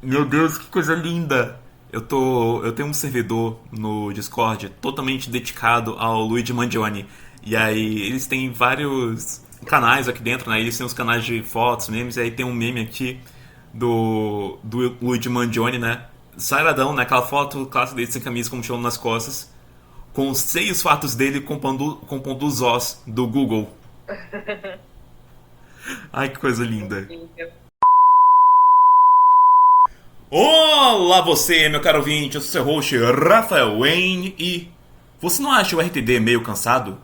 Meu Deus, que coisa linda! Eu tenho um servidor no Discord totalmente dedicado ao Luigi Mangione. E aí eles têm vários canais aqui dentro, né? Eles têm os canais de fotos, memes, e aí tem um meme aqui do Luigi Mangione, né? Saradão, né? Aquela foto clássica dele sem camisa com um mochilão nas costas, com os seios fartos dele compondo os os do Google. Ai, que coisa linda. Olá você, meu caro ouvinte, eu sou seu host, Rafael Wayne, e você não acha o RTD meio cansado?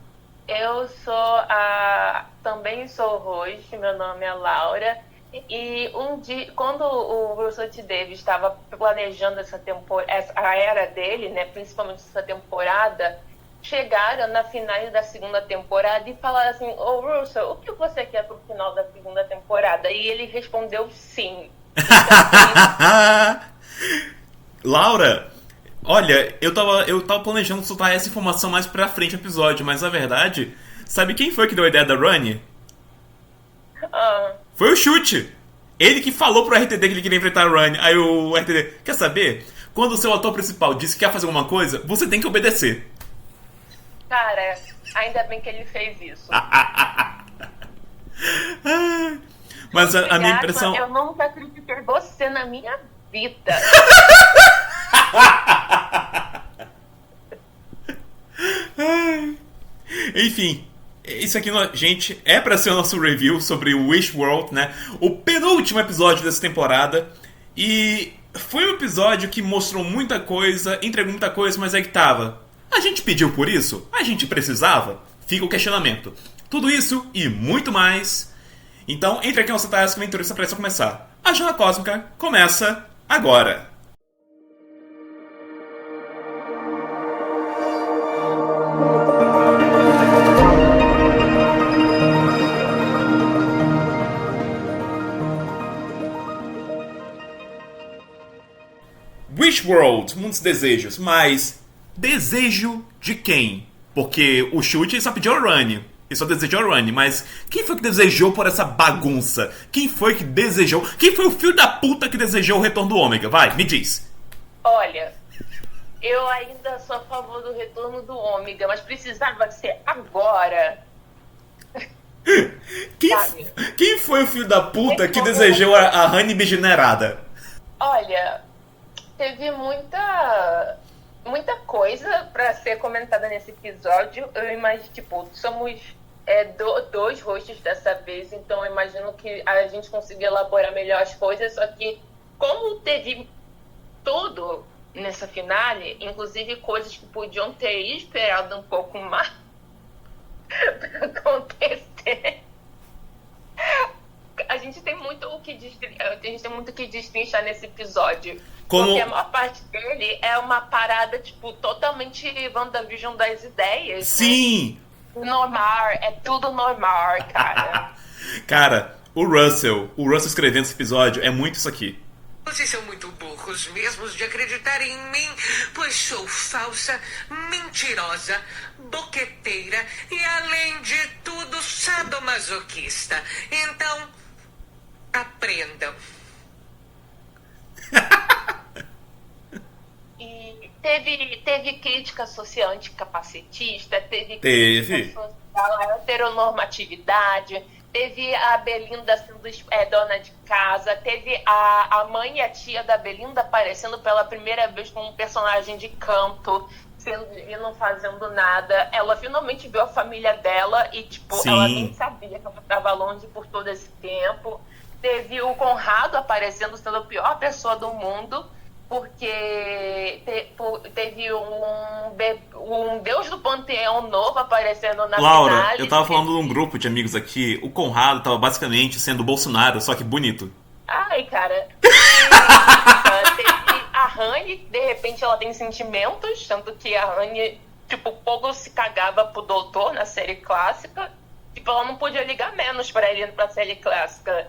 Eu sou a. Também sou host, meu nome é Laura. E um dia, quando o Russell T. Davis estava planejando a era dele, né, principalmente essa temporada, chegaram na final da segunda temporada e falaram assim: Ô Russell, o que você quer pro final da segunda temporada? E ele respondeu sim. Então, por isso. Laura, olha, eu tava planejando soltar essa informação mais pra frente no episódio, mas na verdade, sabe quem foi que deu a ideia da Run? Ah, Foi o Chute! Ele que falou pro RTD que ele queria enfrentar a Run. Aí o RTD, quer saber? Quando o seu ator principal disse que quer fazer alguma coisa, você tem que obedecer. cara, ainda bem que ele fez isso. Mas a minha Obrigada, impressão. eu nunca critiquei você na minha vida. Enfim, isso aqui, gente, é pra ser o nosso review sobre o Wish World, né? O penúltimo episódio dessa temporada. E foi um episódio que mostrou muita coisa, entregou muita coisa, mas é que tava. A gente pediu por isso? A gente precisava? Fica o questionamento. Tudo isso e muito mais. Então, entre aqui nossa task aventurista para isso começar. A Jornada Cósmica começa agora. Wish World, muitos desejos, mas desejo de quem? Porque o Chute só pediu a Run, e só desejou a Run, mas quem foi que desejou por essa bagunça? Quem foi que desejou? Quem foi o filho da puta que desejou o retorno do Ômega? Vai, me diz. Olha, eu ainda sou a favor do retorno do Ômega, mas precisava ser agora, Quem, sabe? quem foi o filho da puta Nesse que momento, desejou a Honey degenerada? olha, teve muita coisa pra ser comentada nesse episódio. Eu imagino, tipo, somos dois hosts dessa vez, então eu imagino que a gente consiga elaborar melhor as coisas, só que como teve tudo nessa finale, inclusive coisas que podiam ter esperado um pouco mais pra acontecer. A gente tem muito o que destrinchar nesse episódio. Porque a Como. maior parte dele é uma parada, tipo, totalmente WandaVision das ideias, né? Sim! Normal, é tudo normal, cara. Cara, o Russell escrevendo esse episódio é muito isso aqui. Vocês são muito burros mesmos de acreditar em mim, pois sou falsa, mentirosa, boqueteira e, além de tudo, sadomasoquista. Então, aprendam. E teve crítica social anticapacitista, teve crítica Teve. social à heteronormatividade, teve a Belinda sendo dona de casa, teve a mãe e a tia da Belinda aparecendo pela primeira vez como um personagem de canto, e não fazendo nada. Ela finalmente viu a família dela e, tipo, ela nem Sim. sabia que ela estava longe por todo esse tempo. Teve o Conrado aparecendo sendo a pior pessoa do mundo, porque teve um deus do panteão novo aparecendo na Laura, finale. eu tava falando num grupo de amigos aqui, o Conrado tava basicamente sendo o Bolsonaro, só que bonito. Ai, cara. E teve a Honey, de repente ela tem sentimentos, tanto que a Honey, tipo, pouco se cagava pro doutor na série clássica. Tipo, ela não podia ligar menos pra ele pra série clássica.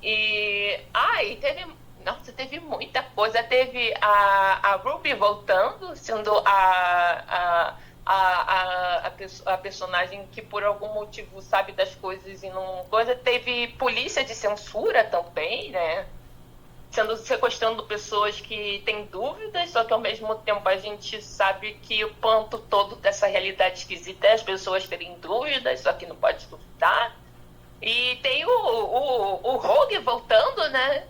E teve. Nossa, teve muita coisa. Teve a Ruby voltando, sendo a personagem que por algum motivo sabe das coisas e não coisa. Teve polícia de censura também, né? sequestrando pessoas que têm dúvidas, só que ao mesmo tempo a gente sabe que o ponto todo dessa realidade esquisita é as pessoas terem dúvidas, só que não pode duvidar. E tem o Rogue voltando, né?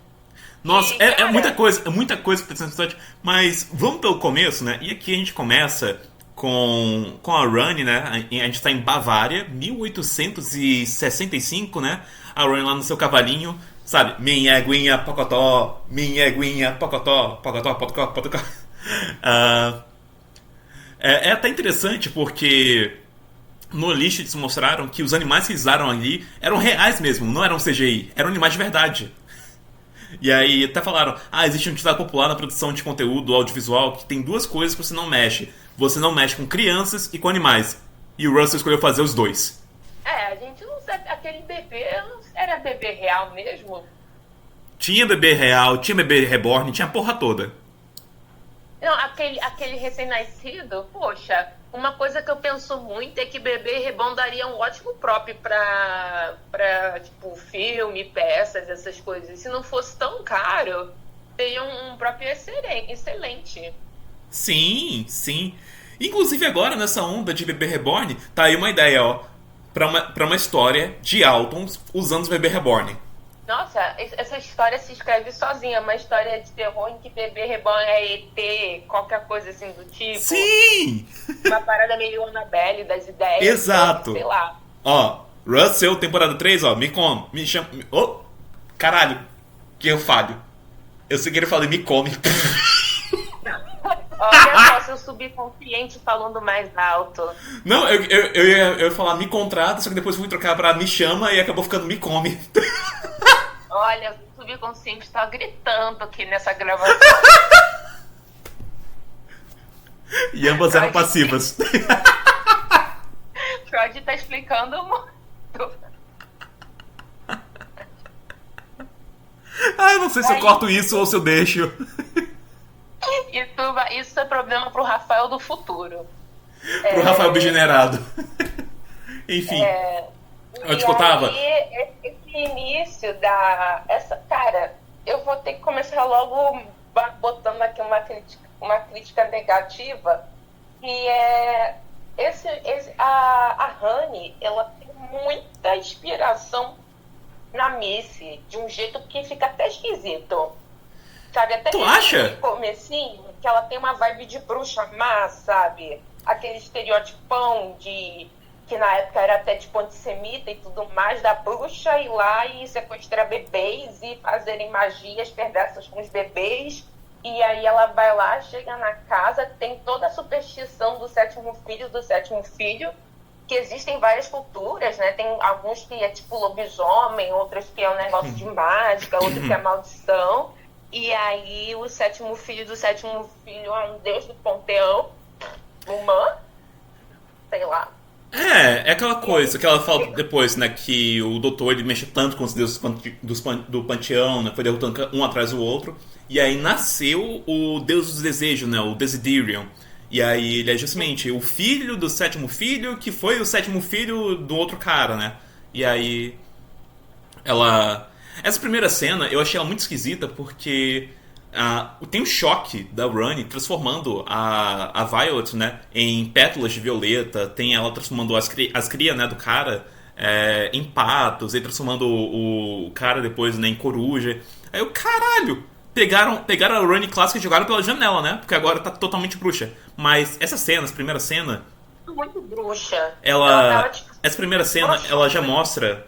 Nossa, E, é cara, muita coisa que tem nessa episódio. Mas vamos pelo começo, né? E aqui a gente começa com a Rani, né? A gente tá em Bavária, 1865, né? A Rani lá no seu cavalinho, sabe? Minha aguinha, pocotó, pocotó, pocotó, pocotó. É até interessante porque no lixo eles mostraram que os animais que eles usaram ali eram reais mesmo, não eram CGI, eram animais de verdade. E aí até falaram, existe um ditado popular na produção de conteúdo audiovisual que tem duas coisas que você não mexe. Você não mexe com crianças e com animais. E o Russell escolheu fazer os dois. a gente não sabe, aquele bebê era bebê real mesmo? Tinha bebê real, tinha bebê reborn, tinha a porra toda. Não, aquele recém-nascido, poxa, uma coisa que eu penso muito é que bebê reborn daria um ótimo prop pra tipo, filme, peças, essas coisas. Se não fosse tão caro, teria um prop excelente. Sim, sim. Inclusive agora, nessa onda de bebê reborn, tá aí uma ideia, ó. Pra uma história de Altons usando os bebê reborn. Nossa, essa história se escreve sozinha, uma história de terror em que bebê reborn é ET, qualquer coisa assim do tipo. Sim! Uma parada meio Annabelle das ideias. Exato. Sei lá. Ó, Russell, temporada 3, ó, me chama... Oh, caralho, que eu falho. Eu sei que ele falou me come. Olha só, seu subconsciente falando mais alto. Não, eu ia falar me contrata, só que depois fui trocar pra me chama e acabou ficando me come. Olha, o subconsciente tá gritando aqui nessa gravação. E ambas eram passivas. Freud tá explicando muito. Eu não sei se eu corto isso ou se eu deixo. Isso é problema pro Rafael do futuro. Pro Rafael Bigenerado. Enfim. Onde que eu tava? Esse início cara, eu vou ter que começar logo botando aqui uma crítica negativa, que é a Honey, ela tem muita inspiração na Missy, de um jeito que fica até esquisito. Sabe, até tu acha? No comecinho, que ela tem uma vibe de bruxa má, sabe? Aquele estereotipão que na época era até tipo antissemita e tudo mais, da bruxa ir lá e sequestrar bebês e fazerem magias perversas com os bebês. E aí ela vai lá, chega na casa, tem toda a superstição do sétimo filho, que existem várias culturas, né? Tem alguns que é tipo lobisomem, outros que é um negócio de mágica, outro que é maldição. E aí o sétimo filho é um deus do panteão humano, sei lá. É aquela coisa que ela fala depois, né? Que o doutor ele mexe tanto com os deuses do panteão, né? Foi derrotando um atrás do outro. E aí nasceu o deus dos desejos, né? O Desiderium. E aí ele é justamente o filho do sétimo filho, que foi o sétimo filho do outro cara, né? E aí essa primeira cena eu achei ela muito esquisita porque tem um choque da Rani transformando a Violet, né, em pétalas de violeta, tem ela transformando as crias, né, do cara em patos, e transformando o cara depois, né, em coruja. Aí eu, caralho! Pegaram a Rani clássica e jogaram pela janela, né? Porque agora tá totalmente bruxa. Mas essa primeira cena... Muito bruxa. Ela tava, tipo, essa primeira cena, bruxa, ela já mostra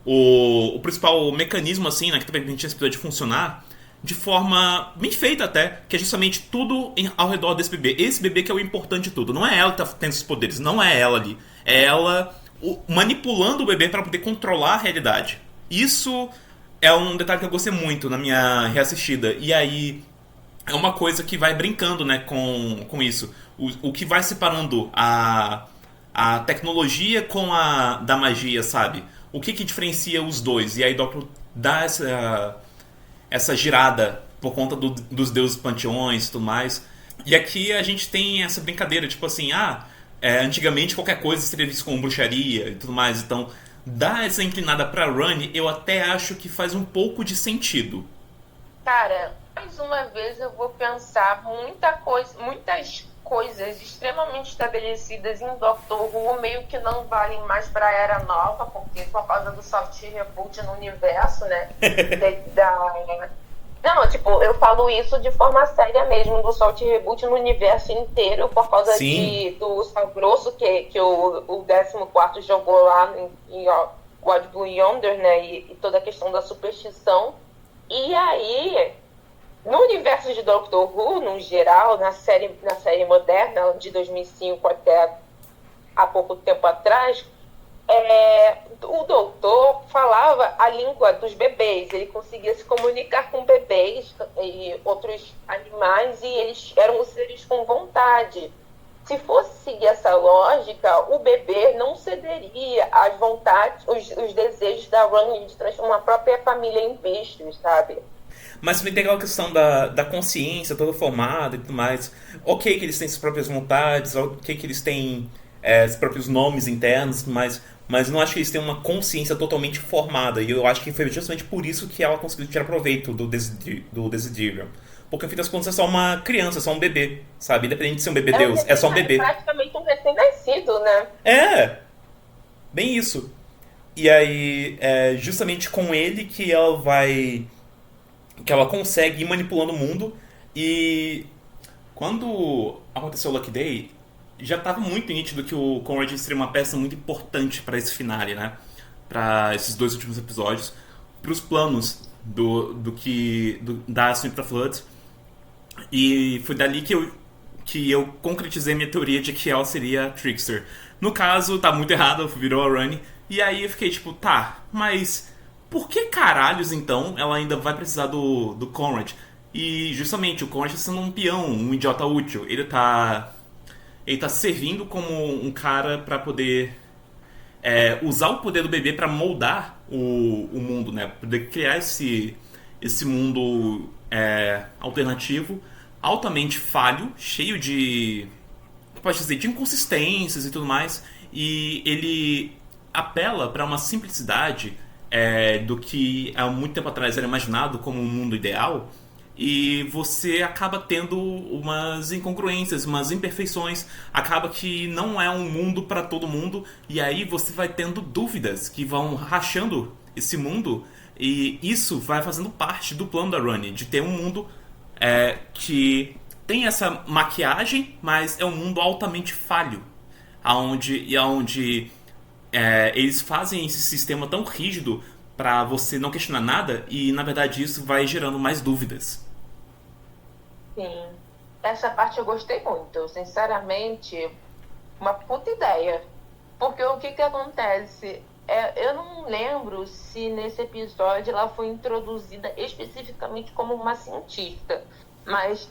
o principal mecanismo, assim, né, que tá permitindo esse episódio funcionar de forma bem feita até, que é justamente tudo ao redor desse bebê. Esse bebê que é o importante de tudo. Não é ela que tá tendo esses poderes, não é ela ali. É ela manipulando o bebê para poder controlar a realidade. Isso é um detalhe que eu gostei muito na minha reassistida. E aí é uma coisa que vai brincando, né, com isso. O que vai separando a tecnologia com da magia, sabe? O que diferencia os dois? E aí Doctor dá essa girada por conta dos deuses panteões e tudo mais. E aqui a gente tem essa brincadeira, tipo assim, antigamente qualquer coisa seria visto como bruxaria e tudo mais. Então, dar essa inclinada pra Rani, eu até acho que faz um pouco de sentido. Cara, mais uma vez eu vou pensar muitas coisas extremamente estabelecidas em Doctor Who meio que não valem mais para a Era Nova, porque por causa do soft reboot no universo, né? Não, tipo, eu falo isso de forma séria mesmo, do soft reboot no universo inteiro, por causa do Sal Grosso que o 14º jogou lá em What Blue Yonder, né? E toda a questão da superstição. E aí, no universo de Doctor Who, no geral, na série moderna, de 2005 até há pouco tempo atrás, o doutor falava a língua dos bebês, ele conseguia se comunicar com bebês e outros animais, e eles eram seres com vontade. Se fosse seguir essa lógica, o bebê não cederia às vontades, os desejos da Rani de transformar a própria família em bichos, sabe? Mas também tem aquela questão da consciência toda formada e tudo mais. Ok que eles têm suas próprias vontades, ok que eles têm os próprios nomes internos e tudo mais, mas eu não acho que eles têm uma consciência totalmente formada. E eu acho que foi justamente por isso que ela conseguiu tirar proveito do Desiderium. Porque, no fim das contas, é só uma criança, é só um bebê, sabe? Independente de ser um bebê Deus, é só um bebê. É praticamente um recém-nascido, né? É, bem isso. E aí, justamente com ele que ela consegue ir manipulando o mundo. E quando aconteceu o Lucky Day, já estava muito nítido que o Conrad seria uma peça muito importante para esse finale, né? Para esses 2 últimos episódios, para os planos da Smith Flood. E foi dali que eu concretizei minha teoria de que ela seria a Trickster. No caso, tá muito errado, virou a Rani. E aí eu fiquei tipo, tá, mas por que caralhos então ela ainda vai precisar do Conrad? E justamente o Conrad está sendo um peão, um idiota útil. Ele tá servindo como um cara pra poder usar o poder do bebê pra moldar o mundo, né? Poder criar esse mundo alternativo, altamente falho, cheio de inconsistências e tudo mais. E ele apela pra uma simplicidade do que há muito tempo atrás era imaginado como um mundo ideal. E você acaba tendo umas incongruências, umas imperfeições. Acaba que não é um mundo para todo mundo. E aí você vai tendo dúvidas que vão rachando esse mundo. E isso vai fazendo parte do plano da Rani, de ter um mundo que tem essa maquiagem, mas é um mundo altamente falho. Onde eles fazem esse sistema tão rígido para você não questionar nada. E na verdade isso vai gerando mais dúvidas. Sim, essa parte eu gostei muito, sinceramente, uma puta ideia. Porque o que acontece? Eu não lembro se nesse episódio ela foi introduzida especificamente como uma cientista, mas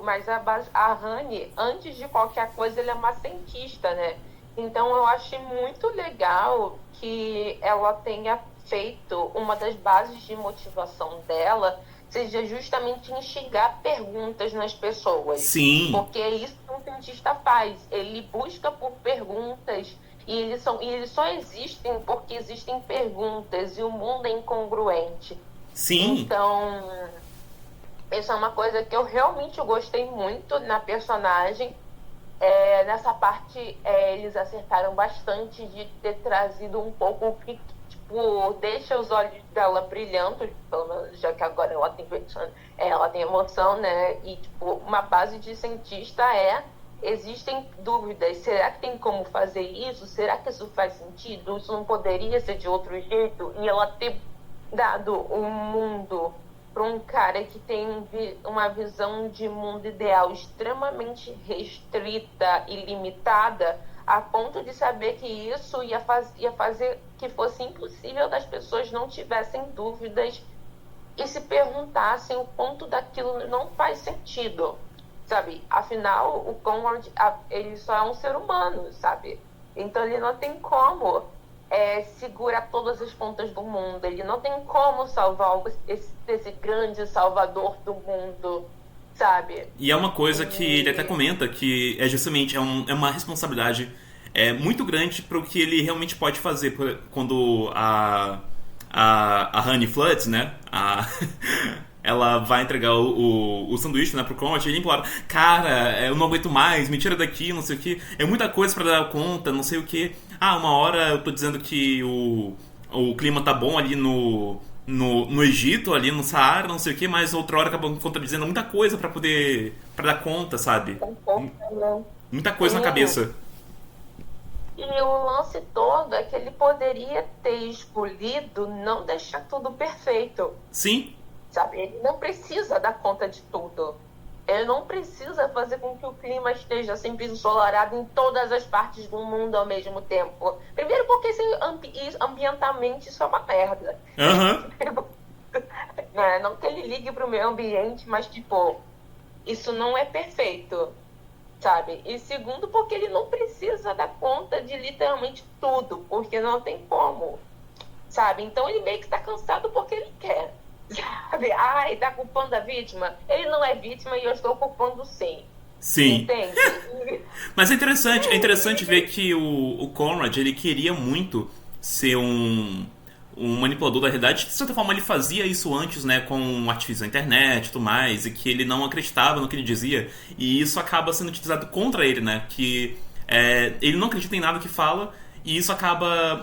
mas a Rani, antes de qualquer coisa, ela é uma cientista, né? Então eu achei muito legal que ela tenha feito uma das bases de motivação dela seja justamente instigar perguntas nas pessoas. Sim. Porque é isso que um cientista faz. Ele busca por perguntas e eles só existem porque existem perguntas e o mundo é incongruente. Sim. Então, isso é uma coisa que eu realmente gostei muito na personagem. Nessa parte, eles acertaram bastante de ter trazido um pouco o que deixa os olhos dela brilhando, pelo menos, já que agora ela tem emoção, né? E uma base de cientista existem dúvidas. Será que tem como fazer isso? Será que isso faz sentido? Isso não poderia ser de outro jeito? E ela ter dado um mundo para um cara que tem uma visão de mundo ideal extremamente restrita e limitada, a ponto de saber que isso ia fazer que fosse impossível das pessoas não tivessem dúvidas e se perguntassem o quanto daquilo não faz sentido, sabe? Afinal, o Conrad, ele só é um ser humano, sabe? Então ele não tem como segurar todas as pontas do mundo, ele não tem como salvar esse grande salvador do mundo, sabe? E é uma coisa que ele até comenta, que justamente é uma responsabilidade muito grande para o que ele realmente pode fazer quando a a Honey Floods, né? Ela vai entregar o sanduíche, né, pro Conrad, e ele implora: cara, eu não aguento mais, me tira daqui, não sei o que, é muita coisa pra dar conta, não sei o que. Uma hora eu tô dizendo que o clima tá bom ali no Egito, ali no Saara, não sei o que, mas outra hora acabam contradizendo muita coisa pra dar conta, sabe? Muita coisa na cabeça. E o lance todo é que ele poderia ter escolhido não deixar tudo perfeito. Sim. Sabe? Ele não precisa dar conta de tudo. Ele não precisa fazer com que o clima esteja sempre ensolarado em todas as partes do mundo ao mesmo tempo. Primeiro porque ambientalmente isso é uma merda. Não que ele ligue pro meio ambiente, mas tipo, isso não é perfeito. Sabe? E segundo, porque ele não precisa dar conta de literalmente tudo, porque não tem como, sabe? Então ele meio que tá cansado porque ele quer, sabe? Tá culpando a vítima? Ele não é vítima e eu estou culpando sim. Sim. Entende? Mas é interessante ver que o Conrad, ele queria muito ser um manipulador da realidade. De certa forma ele fazia isso antes, né, com o artifício da internet e tudo mais, e que ele não acreditava no que ele dizia, e isso acaba sendo utilizado contra ele, né, que ele não acredita em nada que fala, e isso acaba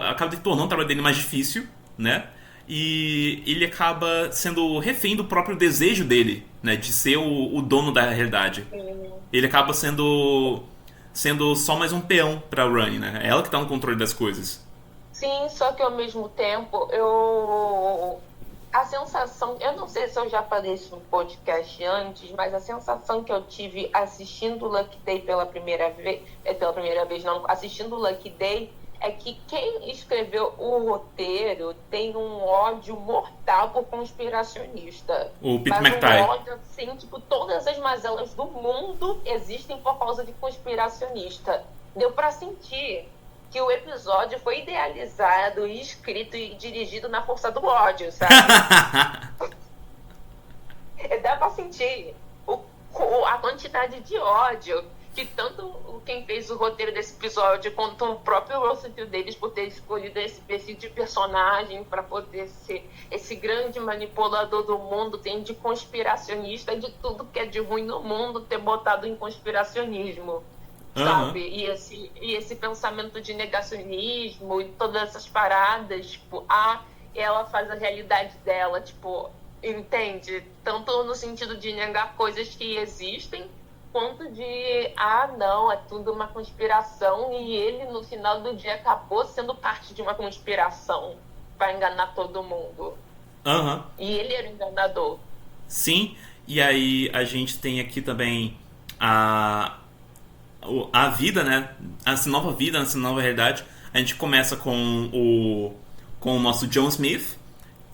acaba tornando o trabalho dele mais difícil, né, e ele acaba sendo refém do próprio desejo dele, né, de ser o dono da realidade. Ele acaba sendo só mais um peão pra Rani, né, é ela que tá no controle das coisas. Sim, só que ao mesmo tempo, a sensação, eu não sei se eu já falei isso no podcast antes, mas a sensação que eu tive assistindo Lucky Day pela primeira vez não, assistindo Lucky Day, é que quem escreveu o roteiro tem um ódio mortal por conspiracionista. O Pete mas McTighe. Um ódio, assim, tipo, todas as mazelas do mundo existem por causa de conspiracionista. Deu pra sentir que o episódio foi idealizado, escrito e dirigido na força do ódio, sabe? Dá pra sentir a quantidade de ódio que tanto quem fez o roteiro desse episódio quanto o próprio Russell T. Davies por ter escolhido esse perfil de personagem para poder ser esse grande manipulador do mundo, tem de conspiracionista, de tudo que é de ruim no mundo, ter botado em conspiracionismo. Sabe? E esse pensamento de negacionismo e todas essas paradas, tipo, ela faz a realidade dela, tipo, entende? Tanto no sentido de negar coisas que existem, quanto de, não, é tudo uma conspiração, e ele, no final do dia, acabou sendo parte de uma conspiração para enganar todo mundo. E ele era o enganador. Sim, e aí a gente tem aqui também a vida, né? Essa nova vida, essa nova realidade. A gente começa com o nosso John Smith,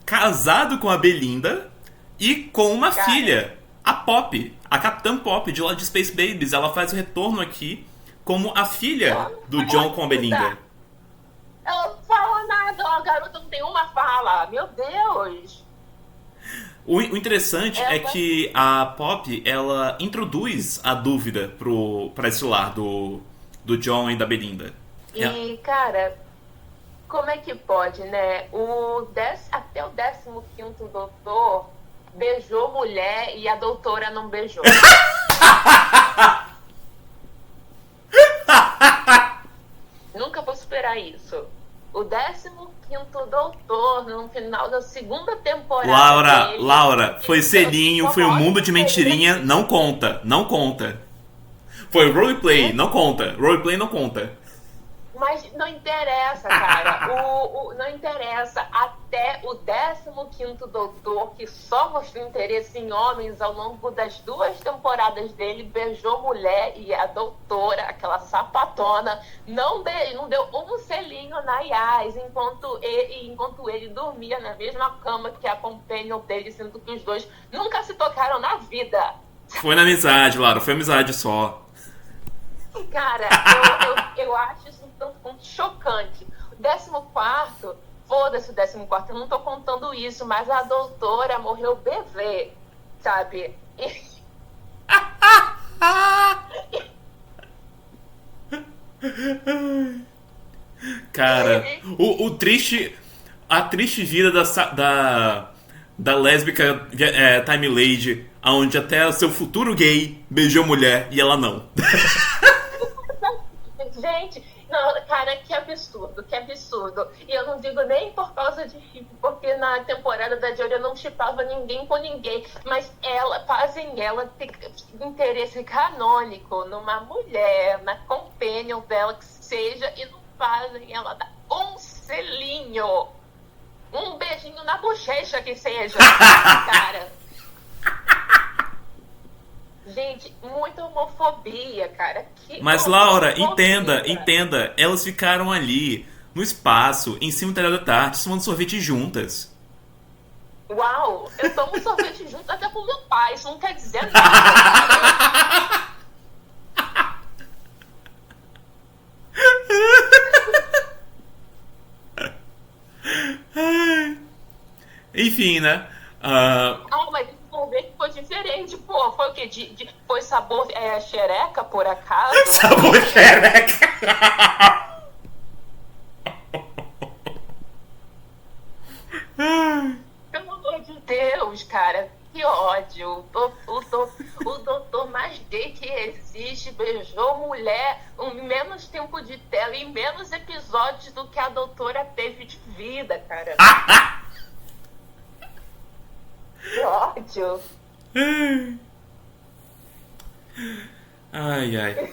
casado com a Belinda e com uma filha, a Pop, a Capitã Pop, de lá de Space Babies. Ela faz o retorno aqui como a filha do John com a Belinda. Ela não fala nada, a garota não tem uma fala. Meu Deus! O interessante é que a Pop, ela introduz a dúvida pra esse lar do John e da Belinda. E, cara, como é que pode, né? Até o 15º doutor beijou mulher e a doutora não beijou. Nunca vou superar isso. O 15º doutor, no final da segunda temporada Laura, foi selinho, foi um mundo de mentirinha, não conta. Foi roleplay, não conta. Roleplay não conta. Mas não interessa, cara. Não interessa. Até o 15º doutor, que só mostrou interesse em homens ao longo das 2 temporadas dele, beijou mulher, e a doutora, aquela sapatona, não deu um selinho na Yas, enquanto ele dormia na mesma cama que a companion dele, sendo que os dois nunca se tocaram na vida. Foi na amizade, Laura. Foi amizade só. Cara, eu acho isso um tanto quanto chocante. O 14º, foda-se o 14º, eu não tô contando isso, mas a doutora morreu bebê, sabe? Cara, o triste... a triste vida da lésbica Time Lady, onde até o seu futuro gay beijou mulher e ela não. Gente, não, cara, que absurdo, que absurdo. E eu não digo nem por causa de chip, porque na temporada da Jory eu não chipava ninguém com ninguém, mas fazem ela ter interesse canônico numa mulher, na companion dela que seja, e não fazem ela dar um selinho, um beijinho na bochecha que seja, cara. Gente, muita homofobia, cara. Mas, Laura, entenda. Elas ficaram ali, no espaço, em cima do telhado da tarde, tomando sorvete juntas. Uau, eu tomo sorvete junto até com meu pai. Isso não quer dizer nada. Enfim, né? Mas sorvete foi diferente, pô. Foi o quê? Foi sabor xereca, por acaso? Sabor xereca! Pelo amor de Deus, cara. Que ódio. O doutor mais gay que existe beijou mulher em menos tempo de tela e menos episódios do que a doutora teve de vida, cara. Que ódio. Ai.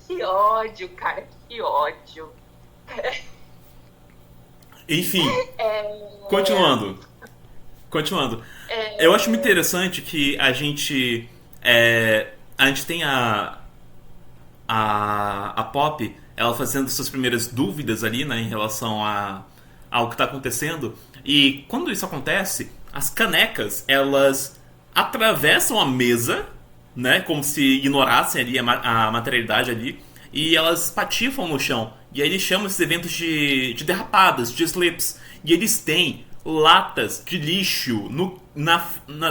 Que ódio, cara. Que ódio. Enfim, continuando. Eu acho muito interessante que a gente tem a Pop, ela fazendo suas primeiras dúvidas ali, né, em relação ao que está acontecendo. E quando isso acontece, as canecas, elas atravessam a mesa, né, como se ignorassem ali a materialidade ali, e elas patifam no chão. E aí eles chamam esses eventos de derrapadas, de slips. E eles têm latas de lixo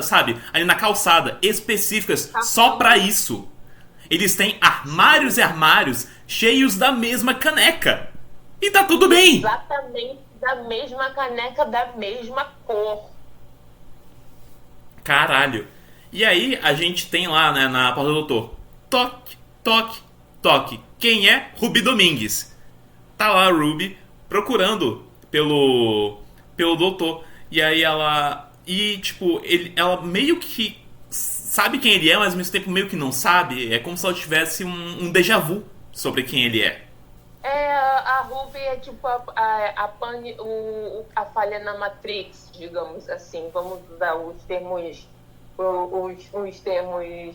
sabe, ali na calçada, específicas só pra isso. Eles têm armários e armários cheios da mesma caneca. E tá tudo bem. Exatamente da mesma caneca, da mesma cor. Caralho. E aí a gente tem lá, né, na porta do doutor, toque, toque, toque. Quem é? Ruby Domingues. Tá lá a Ruby procurando pelo doutor. E aí ela... E, tipo, ela meio que sabe quem ele é, mas ao mesmo tempo meio que não sabe. É como se ela tivesse um déjà vu sobre quem ele é. A Ruby é tipo a falha na Matrix, digamos assim. Vamos usar os termos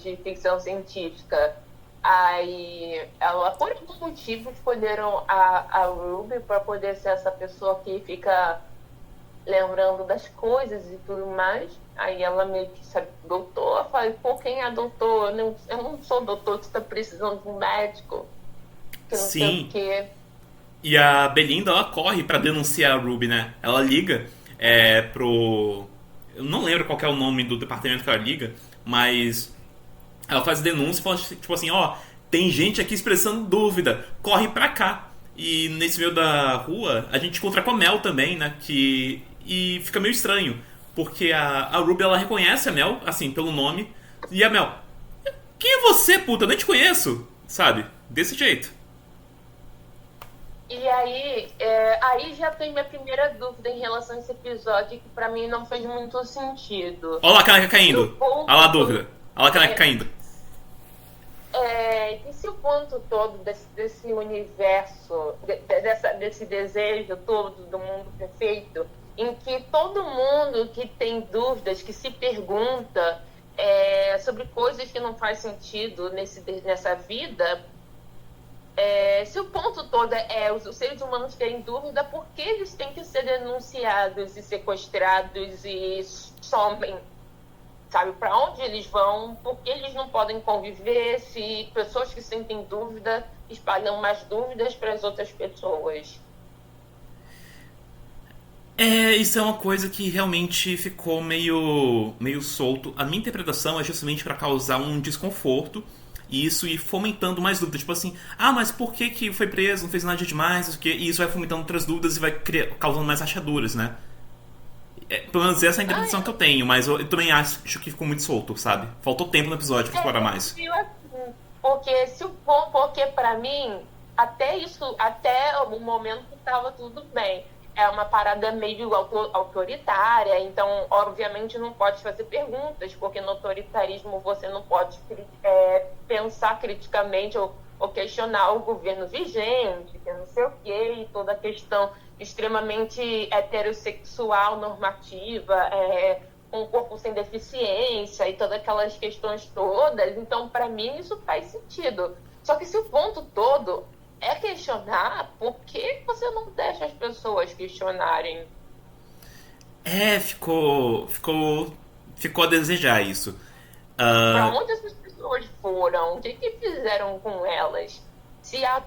de ficção científica. Aí ela, por algum motivo, escolheram a Ruby para poder ser essa pessoa que fica lembrando das coisas e tudo mais. Aí ela meio que sabe, doutor, eu falei, pô, quem é doutor? Eu não sou doutor, você tá precisando de um médico. Que não sei o quê. E a Belinda, ela corre pra denunciar a Ruby, né? Ela liga pro... Eu não lembro qual é o nome do departamento que ela liga, mas ela faz denúncia e fala, tipo assim, ó, tem gente aqui expressando dúvida, corre pra cá. E nesse meio da rua, a gente encontra com a Mel também, né? E fica meio estranho, porque a Ruby, ela reconhece a Mel, assim, pelo nome, e a Mel, quem é você, puta? Eu nem te conheço, sabe? Desse jeito. E aí já tem minha primeira dúvida em relação a esse episódio, que pra mim não fez muito sentido. Olha lá a caneca caindo. Olha lá a dúvida. Olha lá a caneca caindo. E se o ponto todo desse universo, desse desejo todo do mundo perfeito, em que todo mundo que tem dúvidas, que se pergunta sobre coisas que não faz sentido nessa vida, se o ponto todo é os seres humanos terem dúvida, por que eles têm que ser denunciados e sequestrados e somem? Sabe, para onde eles vão? Por que eles não podem conviver? Se pessoas que sentem dúvida espalham mais dúvidas para as outras pessoas. Isso é uma coisa que realmente ficou meio solto. A minha interpretação é justamente para causar um desconforto e isso ir fomentando mais dúvidas. Tipo assim, ah, mas por que foi preso? Não fez nada de demais, isso aqui. E isso vai fomentando outras dúvidas e vai causando mais rachaduras, né? Pelo menos essa é a interpretação que eu tenho, mas eu também acho que ficou muito solto, sabe? Faltou tempo no episódio pra explorar mais. Porque pra mim, até o momento tava tudo bem. É uma parada meio autoritária, então, obviamente, não pode fazer perguntas, porque no autoritarismo você não pode pensar criticamente ou questionar o governo vigente, que não sei o quê, e toda a questão extremamente heterossexual, normativa, com um corpo sem deficiência e todas aquelas questões todas. Então, para mim, isso faz sentido. Só que se o ponto todo é questionar, por que você não deixa as pessoas questionarem? Ficou a desejar isso. Para onde essas pessoas foram? O que fizeram com elas? Se a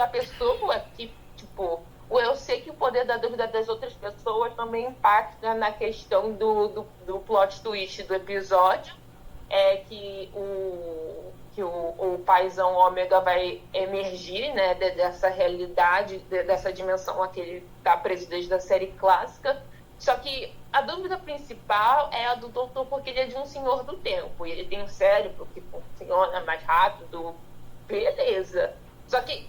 pessoa que, tipo, eu sei que o poder da dúvida das outras pessoas também impacta na questão do plot twist do episódio, que o paizão Ômega vai emergir, né, dessa realidade, dessa dimensão a que ele está preso desde a série clássica. Só que a dúvida principal é a do doutor, porque ele é de um senhor do tempo, e ele tem um cérebro que funciona mais rápido, beleza. Só que,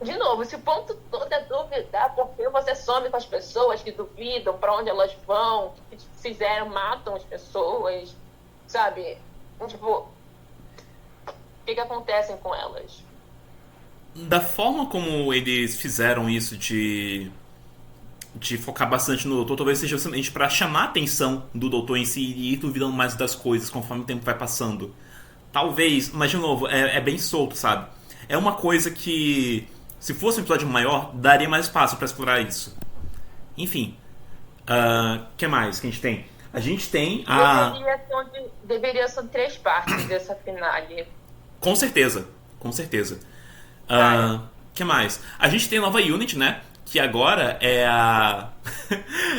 de novo, se o ponto todo é duvidar, porque você some com as pessoas que duvidam, para onde elas vão, o que fizeram, matam as pessoas, sabe? Tipo, o que acontece com elas? Da forma como eles fizeram isso de focar bastante no doutor, talvez seja justamente para chamar a atenção do doutor em si e ir duvidando mais das coisas conforme o tempo vai passando. Talvez, mas de novo, é bem solto, sabe? É uma coisa que, se fosse um episódio maior, daria mais espaço para explorar isso. Enfim, que mais que a gente tem? A gente tem a... Deveria ser 3 partes dessa finale. Com certeza. Que mais? A gente tem a nova Unit, né? Que agora é a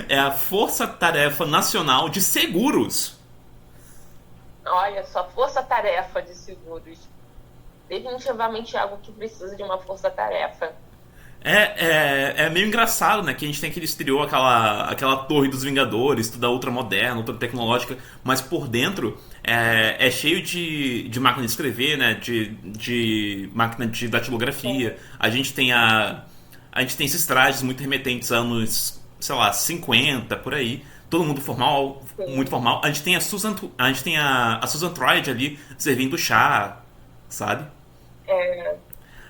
é a Força Tarefa Nacional de Seguros. Olha só, Força Tarefa de Seguros. Definitivamente algo que precisa de uma força-tarefa. É meio engraçado, né? Que a gente tem aquele exterior, aquela torre dos Vingadores, toda ultra moderna, ultra tecnológica, mas por dentro é cheio de máquina de escrever, né? De máquina de datilografia. A gente tem esses trajes muito remetentes a anos, sei lá, 50, por aí. Todo mundo formal, muito formal. A gente tem a Susan Troy ali servindo chá, sabe?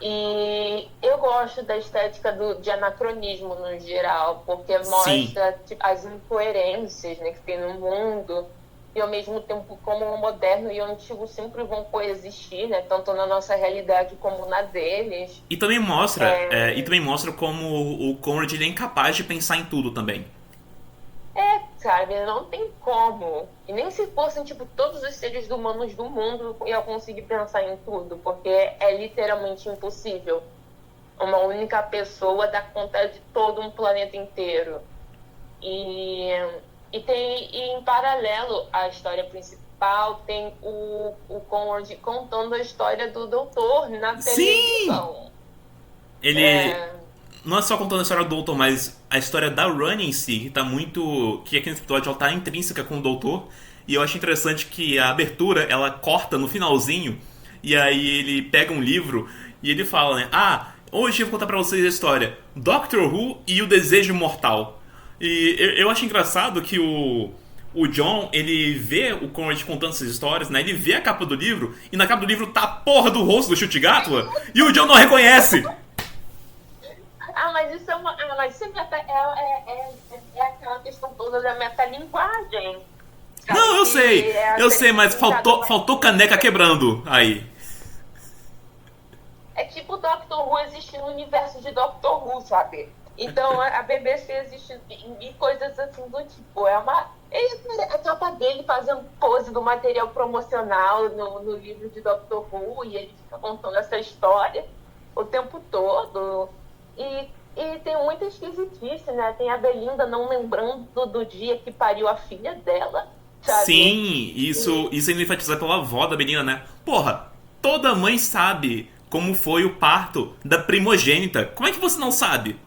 E eu gosto da estética de anacronismo no geral, porque mostra tipo, as incoerências, né, que tem no mundo, e ao mesmo tempo como o moderno e o antigo sempre vão coexistir, né, tanto na nossa realidade como na deles. E também mostra, como o Conrad ele é incapaz de pensar em tudo também. Sabe, não tem como. E nem se fossem, tipo, todos os seres humanos do mundo iam conseguir pensar em tudo, porque é literalmente impossível uma única pessoa dar conta de todo um planeta inteiro. E em paralelo à história principal, tem o Conrad contando a história do doutor na televisão. Ele... Não é só contando a história do doutor, mas a história da Run em si, que tá muito... que aqui nesse episódio ela tá intrínseca com o doutor. E eu acho interessante que a abertura, ela corta no finalzinho, e aí ele pega um livro e ele fala, né? Hoje eu vou contar pra vocês a história Doctor Who e o Desejo Mortal. E eu acho engraçado que o John, ele vê o Conrad contando essas histórias, né? Ele vê a capa do livro, e na capa do livro tá a porra do rosto do Ncuti Gatwa, e o John não reconhece! Mas isso é aquela questão toda da metalinguagem. Não, eu sei, mas faltou caneca quebrando aí. É tipo Doctor Who existe no universo de Doctor Who, sabe? Então a BBC existe e coisas assim do tipo. A capa dele fazendo pose do material promocional no livro de Doctor Who, e ele fica contando essa história o tempo todo. E tem muita esquisitice, né? Tem a Belinda não lembrando do dia que pariu a filha dela, sabe? Sim, isso é enfatizado pela avó da Belinda, né? Porra, toda mãe sabe como foi o parto da primogênita. Como é que você não sabe?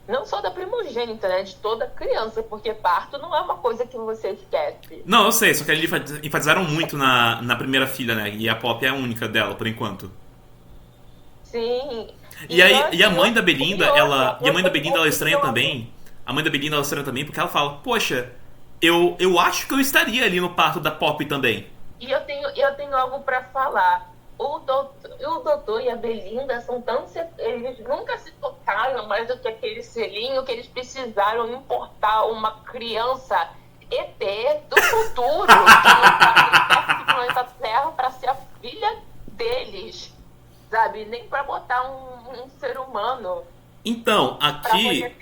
Não só da primogênita, né? De toda criança, porque parto não é uma coisa que você esquece. Não, eu sei, só que eles enfatizaram muito na primeira filha, né? E a Poppy é a única dela, por enquanto. Sim. E a mãe da Belinda, ela estranha também. A mãe da Belinda, ela estranha também porque ela fala, poxa, eu acho que eu estaria ali no parto da Poppy também. E eu tenho algo pra falar. O doutor e a Belinda são tão... Eles nunca se tocaram mais do que aquele selinho que eles precisaram importar uma criança ET do futuro que não está perto do planeta Terra para ser a filha deles, sabe? Nem para botar um ser humano. Então, aqui,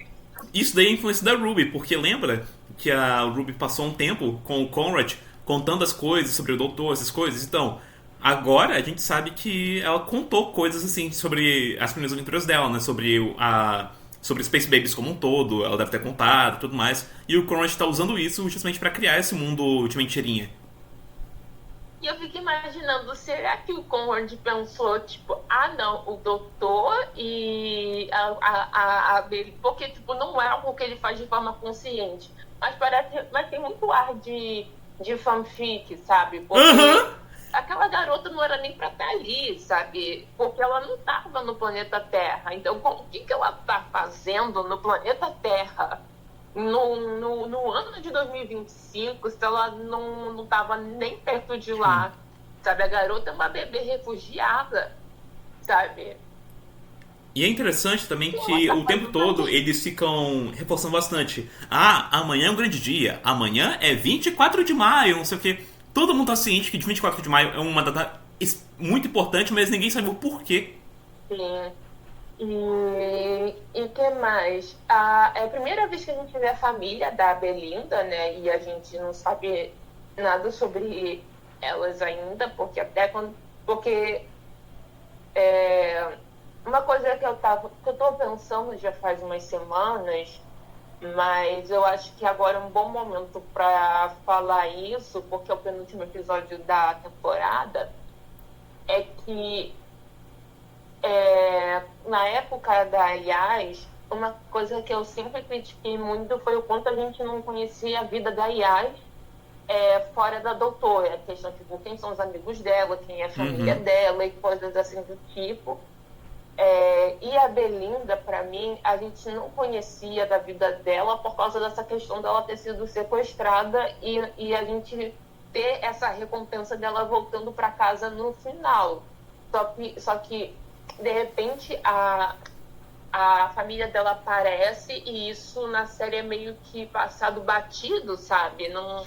isso daí é influência da Ruby, porque lembra que a Ruby passou um tempo com o Conrad contando as coisas sobre o doutor, essas coisas? Então, agora a gente sabe que ela contou coisas assim sobre as primeiras aventuras dela, né? Sobre Space Babies como um todo, ela deve ter contado e tudo mais. E o Conrad está usando isso justamente para criar esse mundo de mentirinha. E eu fico imaginando, será que o Conrad pensou, tipo, não, o doutor e a porque, tipo, não é algo que ele faz de forma consciente. Mas tem muito ar de fanfic, sabe? Porque aquela garota não era nem pra estar ali, sabe? Porque ela não estava no planeta Terra. Então, o que ela tá fazendo no planeta Terra no ano de 2025 se ela não estava nem perto de lá? Sabe? A garota é uma bebê refugiada, sabe? E é interessante também que o tempo todo eles ficam reforçando bastante. Amanhã é um grande dia. Amanhã é 24 de maio, não sei o quê. Todo mundo tá ciente que 24 de maio é uma data muito importante, mas ninguém sabe o porquê. Sim. E o que mais? É a primeira vez que a gente vê a família da Belinda, né? E a gente não sabe nada sobre elas ainda, porque uma coisa que eu tô pensando já faz umas semanas, mas eu acho que agora é um bom momento para falar isso, porque é o penúltimo episódio da temporada, é que na época da Yas, uma coisa que eu sempre critiquei muito foi o quanto a gente não conhecia a vida da Yas fora da doutora. A questão, tipo, quem são os amigos dela, quem é a família dela e coisas assim do tipo. E a Belinda, pra mim, a gente não conhecia da vida dela por causa dessa questão dela ter sido sequestrada e a gente ter essa recompensa dela voltando pra casa no final. Só que de repente, a família dela aparece e isso na série é meio que passado batido, sabe? Não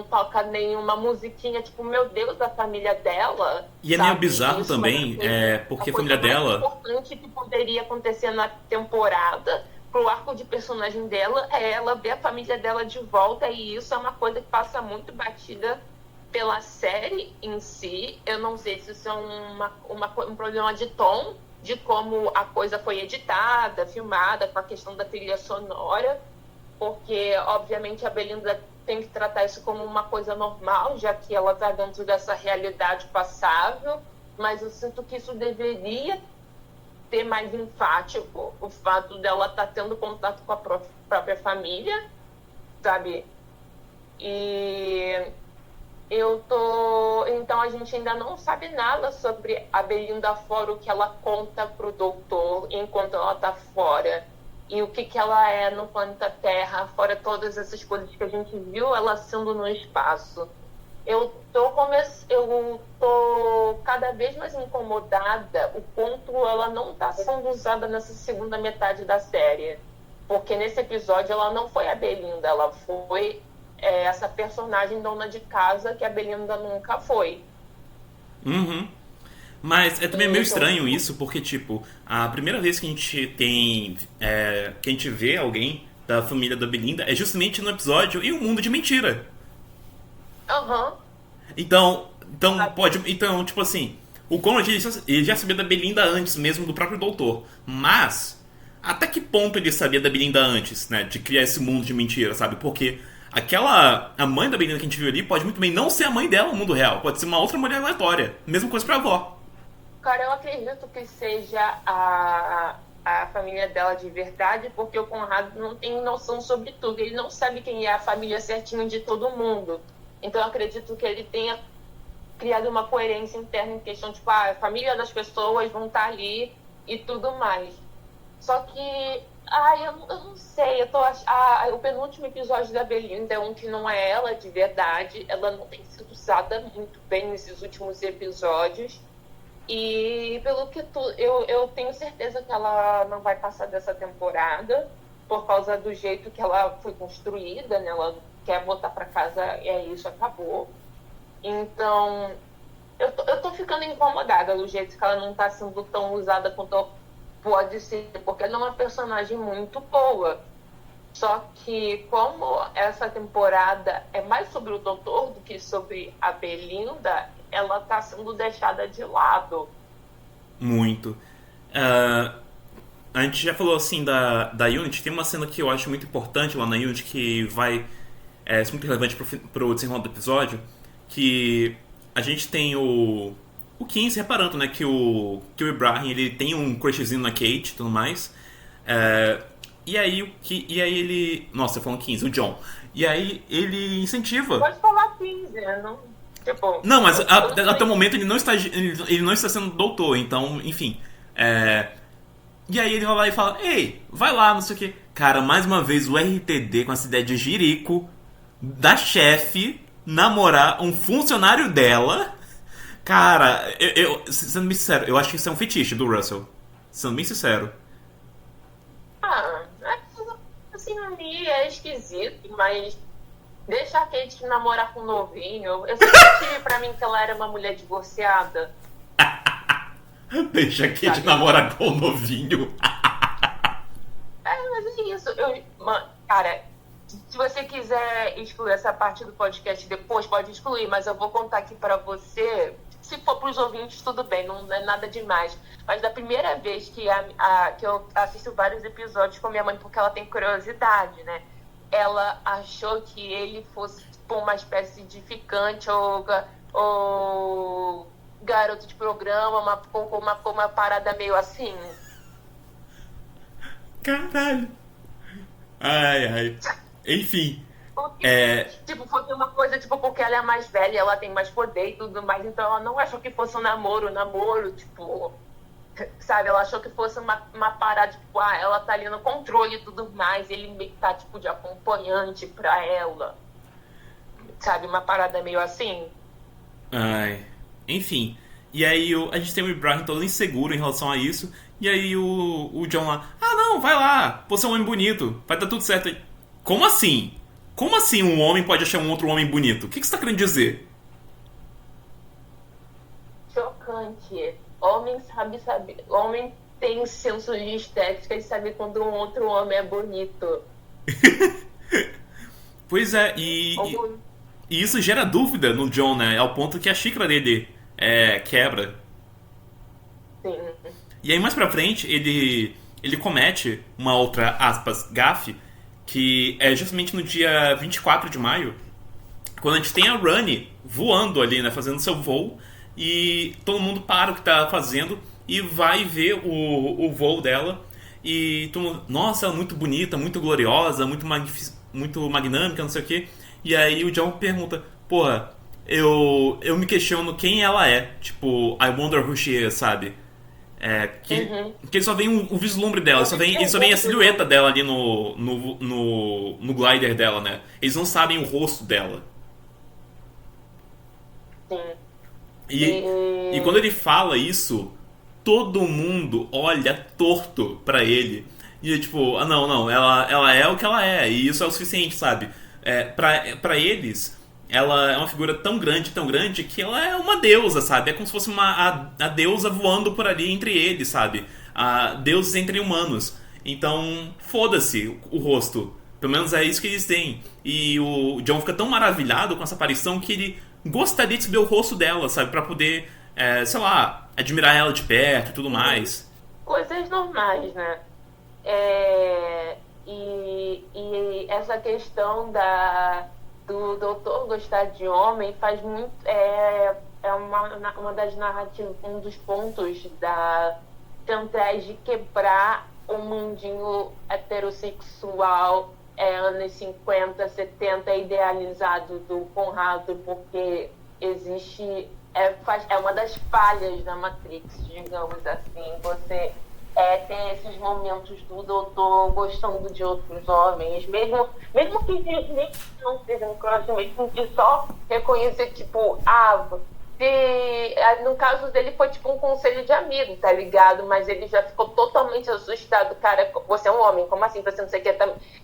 toca nenhuma musiquinha, tipo, meu Deus, da família dela. E é meio bizarro isso também, porque a família dela... O importante que poderia acontecer na temporada pro arco de personagem dela é ela ver a família dela de volta, e isso é uma coisa que passa muito batida pela série em si. Eu não sei se isso é um problema de tom, de como a coisa foi editada, filmada, com a questão da trilha sonora, porque, obviamente, a Belinda tem que tratar isso como uma coisa normal, já que ela está dentro dessa realidade passável, mas eu sinto que isso deveria ter mais enfático, o fato dela estar tendo contato com a própria família, sabe? Então a gente ainda não sabe nada sobre a Belinda fora o que ela conta pro doutor enquanto ela tá fora. E o que ela é no planeta Terra, fora todas essas coisas que a gente viu ela sendo no espaço. Eu tô cada vez mais incomodada o quanto ela não tá sendo usada nessa segunda metade da série. Porque nesse episódio ela não foi a Belinda, ela foi essa personagem dona de casa que a Belinda nunca foi. Mas é também meio estranho isso, porque, tipo, a primeira vez que a gente tem... que a gente vê alguém da família da Belinda é justamente no episódio Em um Mundo de Mentira. Então, tipo assim, o Conrad ele já sabia da Belinda antes mesmo do próprio doutor. Mas, até que ponto ele sabia da Belinda antes, né? De criar esse mundo de mentira, sabe? Porque A mãe da Belina que a gente viu ali pode muito bem não ser a mãe dela no mundo real. Pode ser uma outra mulher aleatória. Mesma coisa pra avó. Cara, eu acredito que seja a família dela de verdade, porque o Conrado não tem noção sobre tudo. Ele não sabe quem é a família certinho de todo mundo. Então eu acredito que ele tenha criado uma coerência interna em questão, tipo, a família das pessoas vão estar ali e tudo mais. Só que, eu não sei, o penúltimo episódio da Belinda é um que não é ela de verdade. Ela não tem sido usada muito bem nesses últimos episódios. E pelo que eu tenho certeza que ela não vai passar dessa temporada por causa do jeito que ela foi construída, né? Ela quer voltar para casa e é isso, acabou. Então, eu tô ficando incomodada do jeito que ela não tá sendo tão usada quanto pode ser, porque ela é uma personagem muito boa. Só que como essa temporada é mais sobre o Doutor do que sobre a Belinda, ela tá sendo deixada de lado. Muito. A gente já falou assim da Unity. Tem uma cena que eu acho muito importante lá na Unity que vai ser muito relevante pro desenrolar do episódio, que a gente tem o 15 reparando, né, que o Ibrahim ele tem um crushzinho na Kate e tudo mais. E aí ele... Nossa, eu falando 15, o John. E aí ele incentiva... Pode falar 15, não... Tipo, não, mas até o momento ele não está sendo doutor, então, enfim. E aí ele vai lá e fala, ei, vai lá, não sei o que. Cara, mais uma vez o RTD com essa ideia de jirico da chefe namorar um funcionário dela. Cara, sendo bem sincero, eu acho que isso é um fetiche do Russell. Sendo bem sincero. Assim, ali é esquisito, mas deixa a Kate namorar com o novinho. Eu sempre tive pra mim que ela era uma mulher divorciada. Deixa a Kate namorar com o novinho. Mas é isso. Cara, se você quiser excluir essa parte do podcast depois, pode excluir, mas eu vou contar aqui pra você. Se for pros ouvintes, tudo bem, não é nada demais. Mas da primeira vez que eu assisto vários episódios com minha mãe, porque ela tem curiosidade, né? Ela achou que ele fosse tipo, uma espécie de ficante ou garoto de programa, uma parada meio assim. Caralho. Ai. Enfim. Tipo, fosse uma coisa, tipo, porque ela é mais velha, ela tem mais poder e tudo mais, então ela não achou que fosse um namoro, tipo, sabe, ela achou que fosse uma parada, tipo, ela tá ali no controle e tudo mais, e ele meio que tá, tipo, de acompanhante pra ela, sabe, uma parada meio assim. Ai, enfim, e aí a gente tem o Ibrahim todo inseguro em relação a isso, e aí o John lá, não, vai lá, você é um homem bonito, vai dar tudo certo. Como assim? Como assim um homem pode achar um outro homem bonito? O que você tá querendo dizer? Chocante. Homem tem senso de estética e sabe quando um outro homem é bonito. Pois é, e isso gera dúvida no John, né? Ao ponto que a xícara dele quebra. Sim. E aí mais pra frente ele comete uma outra, aspas, gafe, que é justamente no dia 24 de maio, quando a gente tem a Rani voando ali, né, fazendo seu voo, e todo mundo para o que tá fazendo e vai ver o voo dela, e todo mundo, nossa, ela é muito bonita, muito gloriosa, muito magnâmica, não sei o que. E aí o John pergunta, porra, eu me questiono quem ela é, tipo, I wonder who she is, sabe? Que ele só vem o vislumbre dela, ele só vem a silhueta dela ali no glider dela, né? Eles não sabem o rosto dela. Sim. E quando ele fala isso, todo mundo olha torto pra ele. E é tipo, não, ela é o que ela é, e isso é o suficiente, sabe? Pra eles, ela é uma figura tão grande, que ela é uma deusa, sabe? É como se fosse a deusa voando por ali entre eles, sabe? A deuses entre humanos. Então, foda-se o rosto. Pelo menos é isso que eles têm. E o John fica tão maravilhado com essa aparição que ele gostaria de saber o rosto dela, sabe? Pra poder, sei lá, admirar ela de perto e tudo mais. Coisas normais, né? E essa questão do doutor gostar de homem faz muito. É uma das narrativas, um dos pontos centrais de quebrar o mundinho heterossexual anos 50, 70 idealizado do Conrado, porque existe. É uma das falhas da Matrix, digamos assim. Você tem esses momentos do doutor gostando de outros homens, mesmo que não seja um crush, mesmo que só reconhecer, tipo, no caso dele foi tipo um conselho de amigo, tá ligado? Mas ele já ficou totalmente assustado. Cara, você é um homem, como assim? Você não sei o que,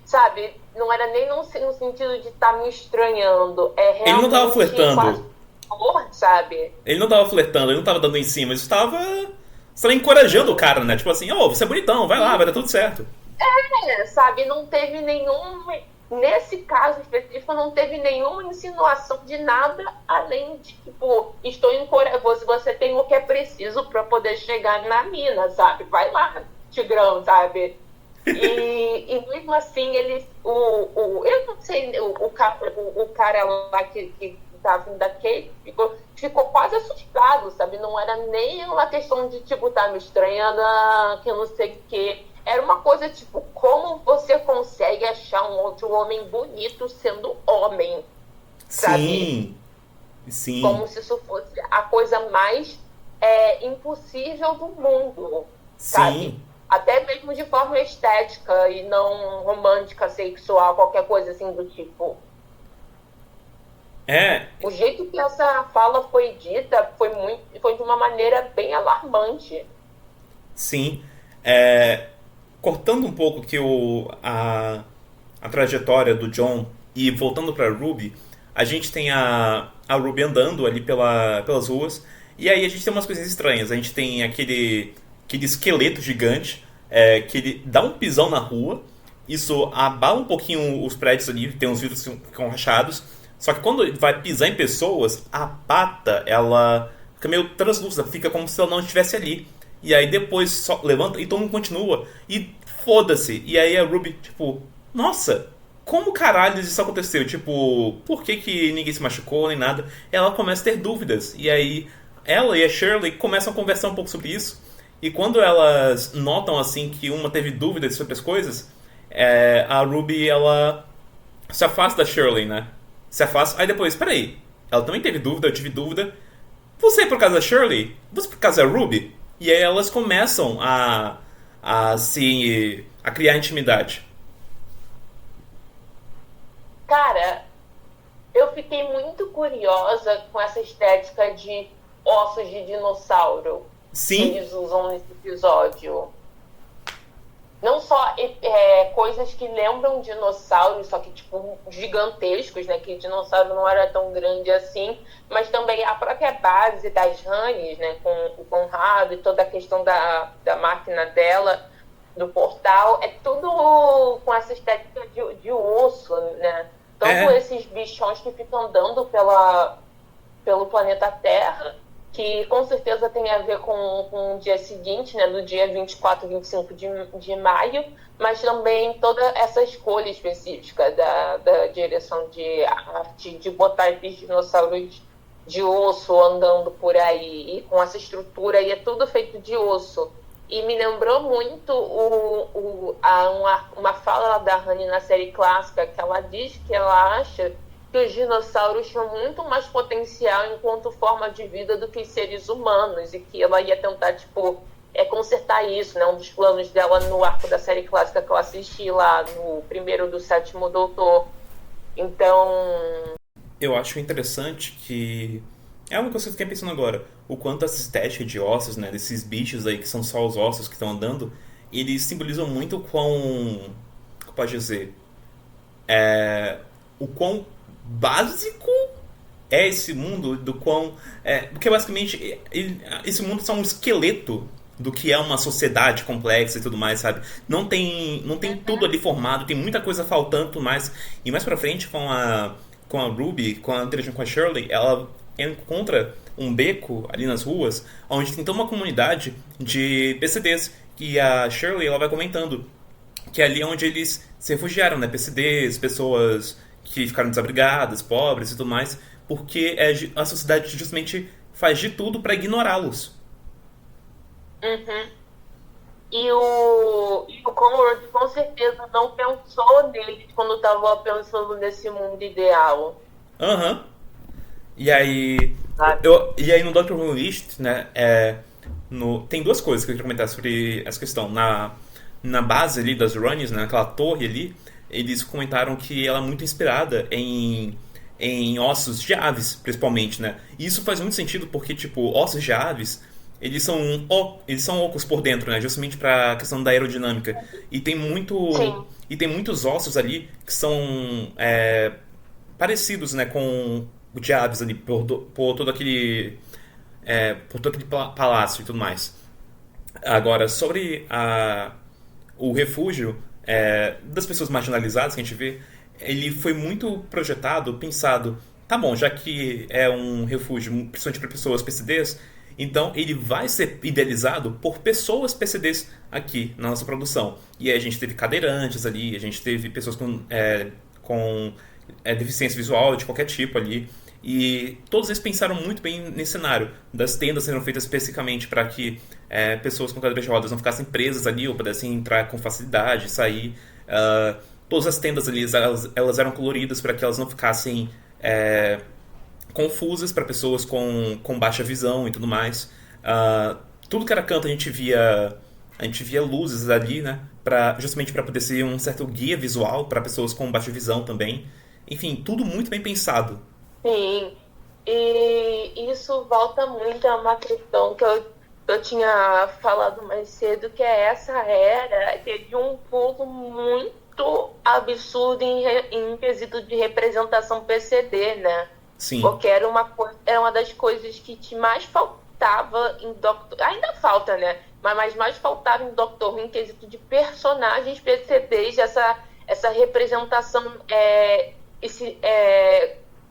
sabe? Não era nem no sentido de estar me estranhando. Ele não tava flertando. Sabe? Ele não tava flertando, ele não tava dando em cima, ele estava encorajando o cara, né? Tipo assim, você é bonitão, vai lá, vai dar tudo certo. Sabe? Não teve nenhum... Nesse caso específico, não teve nenhuma insinuação de nada além de, tipo, estou encorajando, você tem o que é preciso para poder chegar na mina, sabe? Vai lá, tigrão, sabe? E mesmo assim, eu não sei, o cara lá que tava da Kate ficou quase assustado, sabe? Não era nem uma questão de, tipo, tá me estranhando, que eu não sei o quê. Era uma coisa, tipo, como você consegue achar um outro homem bonito sendo homem, sabe? Sim. Como se isso fosse a coisa mais impossível do mundo, sabe? Sim. Até mesmo de forma estética e não romântica, sexual, qualquer coisa assim do tipo. O jeito que essa fala foi dita foi de uma maneira bem alarmante. Sim. Cortando um pouco que a trajetória do John e voltando pra Ruby, a gente tem a Ruby andando ali pelas ruas, e aí a gente tem umas coisas estranhas. A gente tem aquele esqueleto gigante que ele dá um pisão na rua, isso abala um pouquinho os prédios ali, tem uns vidros que ficam rachados, só que quando ele vai pisar em pessoas, a pata ela fica meio translúcida, fica como se ela não estivesse ali. E aí depois só levanta e todo mundo continua. E foda-se. E aí a Ruby, tipo, nossa, como caralho isso aconteceu? Tipo, por que ninguém se machucou nem nada? Ela começa a ter dúvidas. E aí ela e a Shirley começam a conversar um pouco sobre isso. E quando elas notam assim que uma teve dúvidas sobre as coisas, a Ruby ela se afasta da Shirley, né? Se afasta. Aí depois, peraí, ela também teve dúvida, eu tive dúvida. Você é por causa da Shirley? Você por causa da Ruby? E aí elas começam a criar intimidade. Cara, eu fiquei muito curiosa com essa estética de ossos de dinossauro. Sim. Que eles usam nesse episódio. Não só coisas que lembram dinossauros, só que tipo gigantescos, né? Que dinossauro não era tão grande assim, mas também a própria base das Hannes, né? Com o Conrado e toda a questão da máquina dela, do portal, é tudo com essa estética de osso, né? Tanto esses bichões que ficam andando pelo planeta Terra, que com certeza tem a ver com o dia seguinte, né, do dia 24, 25 de maio, mas também toda essa escolha específica da direção de arte, de botar esses dinossauros de osso andando por aí, e com essa estrutura, e é tudo feito de osso. E me lembrou muito uma fala da Honey na série clássica, que ela diz que ela acha que os dinossauros tinham muito mais potencial enquanto forma de vida do que os seres humanos, e que ela ia tentar, tipo, consertar isso, né? Um dos planos dela no arco da série clássica que eu assisti lá, no primeiro do Sétimo Doutor. Então... Eu acho interessante que... É uma coisa que eu fiquei pensando agora. O quanto essa estética de ossos, né? Desses bichos aí que são só os ossos que estão andando, eles simbolizam muito o quão... Como pode dizer? O quão básico é esse mundo, do quão... porque basicamente esse mundo é só um esqueleto do que é uma sociedade complexa e tudo mais, sabe? Não tem tudo ali formado, tem muita coisa faltando, mas... E mais pra frente, com a Ruby, com a interação com a Shirley, ela encontra um beco ali nas ruas, onde tem toda uma comunidade de PCDs, e a Shirley ela vai comentando que é ali onde eles se refugiaram, né? PCDs, pessoas que ficaram desabrigadas, pobres e tudo mais, porque a sociedade justamente faz de tudo para ignorá-los. Uhum. E o Conrad com certeza não pensou nele quando estava pensando nesse mundo ideal. Aham. E aí. Sabe? E aí no Dr. Who List, né? Tem duas coisas que eu queria comentar sobre essa questão. Na base ali das Runners, né, naquela torre ali, eles comentaram que ela é muito inspirada em ossos de aves, principalmente, né? E isso faz muito sentido porque, tipo, ossos de aves, eles são ocos por dentro, né? Justamente pra questão da aerodinâmica. E tem Sim. tem muitos ossos ali que são parecidos, né, com o de aves ali, por todo aquele palácio e tudo mais. Agora, sobre o refúgio das pessoas marginalizadas que a gente vê, ele foi muito projetado, pensado, tá bom, já que é um refúgio principalmente para pessoas PCDs, então ele vai ser idealizado por pessoas PCDs aqui na nossa produção. E aí a gente teve cadeirantes ali, a gente teve pessoas com deficiência visual de qualquer tipo ali. E todos eles pensaram muito bem nesse cenário. Das tendas serão feitas especificamente para que pessoas com cadeiras de rodas não ficassem presas ali ou pudessem entrar com facilidade, sair. Todas as tendas ali, elas eram coloridas para que elas não ficassem confusas para pessoas com baixa visão e tudo mais. Tudo que era canto a gente via luzes ali, né? Justamente para poder ser um certo guia visual para pessoas com baixa visão também. Enfim, tudo muito bem pensado. Sim, e isso volta muito a uma questão que eu tinha falado mais cedo, que é essa era teve um pulo muito absurdo em quesito de representação PCD, né? Sim. Porque era uma das coisas que mais faltava em Doctor... Ainda falta, né? Mas mais faltava em Doctor Who em quesito de personagens PCDs, essa representação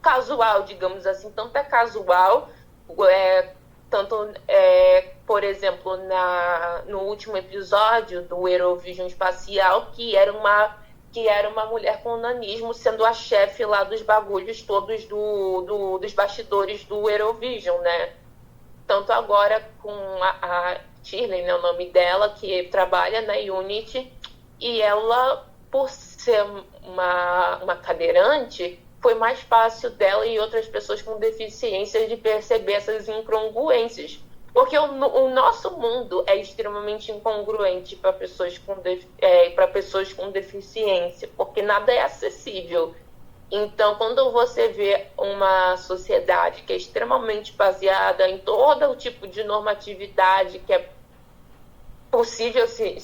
casual, digamos assim. Tanto é casual, por exemplo, no último episódio do Eurovision Espacial, que era uma mulher com nanismo sendo a chefe lá dos bagulhos todos dos bastidores do Eurovision, né? Tanto agora com a Shirley, né, o nome dela, que trabalha na Unity, e ela, por ser uma cadeirante, foi mais fácil dela e outras pessoas com deficiências de perceber essas incongruências. Porque o nosso mundo é extremamente incongruente para pessoas com deficiência, porque nada é acessível. Então, quando você vê uma sociedade que é extremamente baseada em todo o tipo de normatividade que é possível se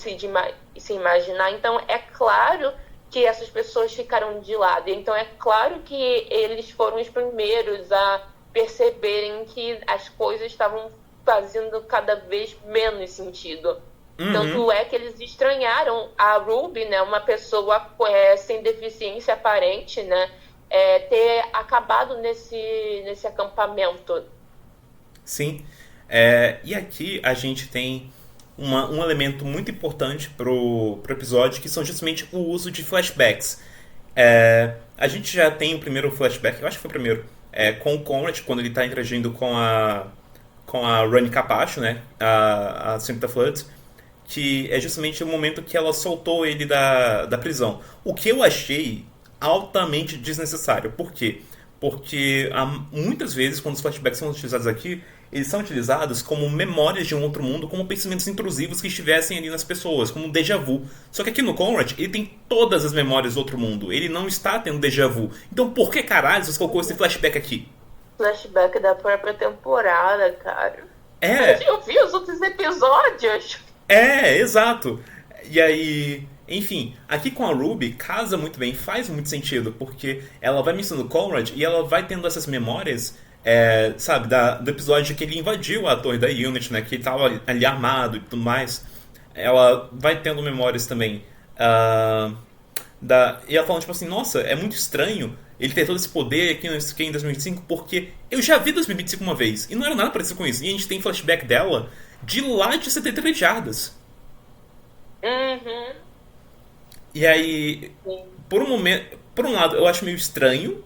imaginar, então é claro que essas pessoas ficaram de lado. Então é claro que eles foram os primeiros a perceberem que as coisas estavam fazendo cada vez menos sentido. Uhum. Tanto é que eles estranharam a Ruby, né, uma pessoa sem deficiência aparente, né, ter acabado nesse acampamento. Sim. E aqui a gente tem um elemento muito importante pro episódio, que são justamente o uso de flashbacks. A gente já tem o primeiro flashback, eu acho que foi o primeiro, com o Conrad, quando ele está interagindo com a Rani Capacho, né, a Cynthia Flood, que é justamente o momento que ela soltou ele da prisão. O que eu achei altamente desnecessário. Por quê? Porque muitas vezes, quando os flashbacks são utilizados aqui, eles são utilizados como memórias de um outro mundo, como pensamentos intrusivos que estivessem ali nas pessoas, como um déjà vu. Só que aqui no Conrad, ele tem todas as memórias do outro mundo. Ele não está tendo déjà vu. Então por que caralho você colocou esse flashback aqui? Flashback da própria temporada, cara. Eu vi os outros episódios. Exato. E aí... Enfim, aqui com a Ruby casa muito bem, faz muito sentido, porque ela vai mencionando o Conrad e ela vai tendo essas memórias, sabe, do episódio que ele invadiu a torre da Unity, né, que ele tava ali armado e tudo mais. Ela vai tendo memórias também. E ela falando, tipo assim, nossa, é muito estranho ele ter todo esse poder aqui em 2025, porque eu já vi 2025 uma vez, e não era nada parecido com isso. E a gente tem flashback dela de lá de 73 jardas. Uhum. E aí, Sim. por um lado, eu acho meio estranho